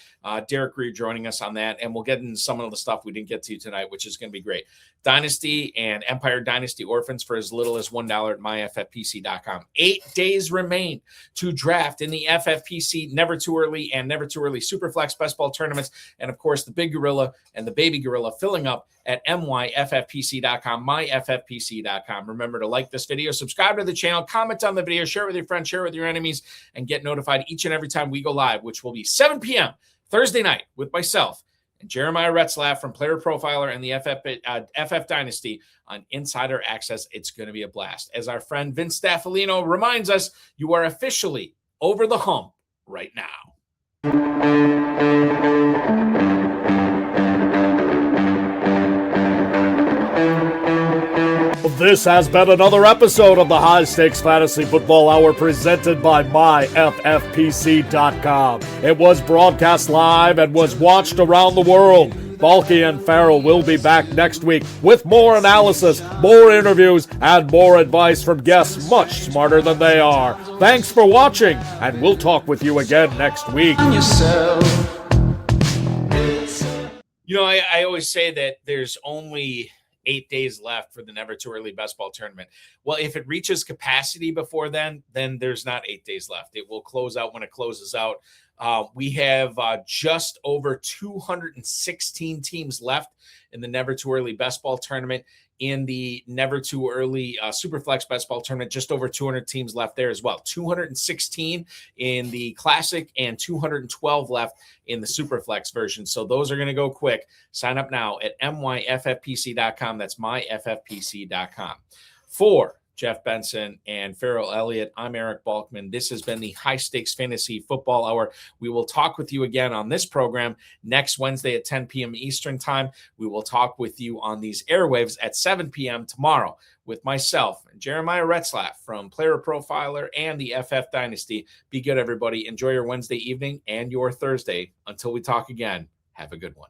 Derek Greer joining us on that. And we'll get into some of the stuff we didn't get to tonight, which is going to be great. Dynasty and Empire Dynasty Orphans for as little as $1 at myffpc.com. 8 days remain to draft in the FFPC Never Too Early and Never Too Early Superflex Best Ball Tournaments. And, of course, the Big Gorilla and the Baby Gorilla filling up at myffpc.com, myffpc.com. Remember to like this video, subscribe to the channel, comment on the video, share it with your friends, share it with your enemies, and get notified each and every time we go live, which will be 7 p.m. Thursday night with myself and Jeremiah Retzlaff from Player Profiler and the FF Dynasty on Insider Access. It's going to be a blast. As our friend Vince Staffolino reminds us, you are officially over the hump right now. This has been another episode of the High Stakes Fantasy Football Hour presented by myffpc.com. It was broadcast live and was watched around the world. Balky and Ferrell will be back next week with more analysis, more interviews, and more advice from guests much smarter than they are. Thanks for watching, and we'll talk with you again next week. I always say that there's only 8 days left for the Never Too Early Best Ball Tournament. Well, if it reaches capacity before then there's not 8 days left. It will close out when it closes out. We have just over 216 teams left in the Never Too Early Best Ball Tournament. In the Never Too Early Superflex Best Ball Tournament, just over 200 teams left there as well. 216 in the Classic and 212 left in the Superflex version. So those are going to go quick. Sign up now at myffpc.com. That's myffpc.com. For Jeff Benson, and Ferrell Elliott. I'm Eric Balkman. This has been the High Stakes Fantasy Football Hour. We will talk with you again on this program next Wednesday at 10 p.m. Eastern Time. We will talk with you on these airwaves at 7 p.m. tomorrow with myself and Jeremiah Retzlaff from Player Profiler and the FF Dynasty. Be good, everybody. Enjoy your Wednesday evening and your Thursday. Until we talk again, have a good one.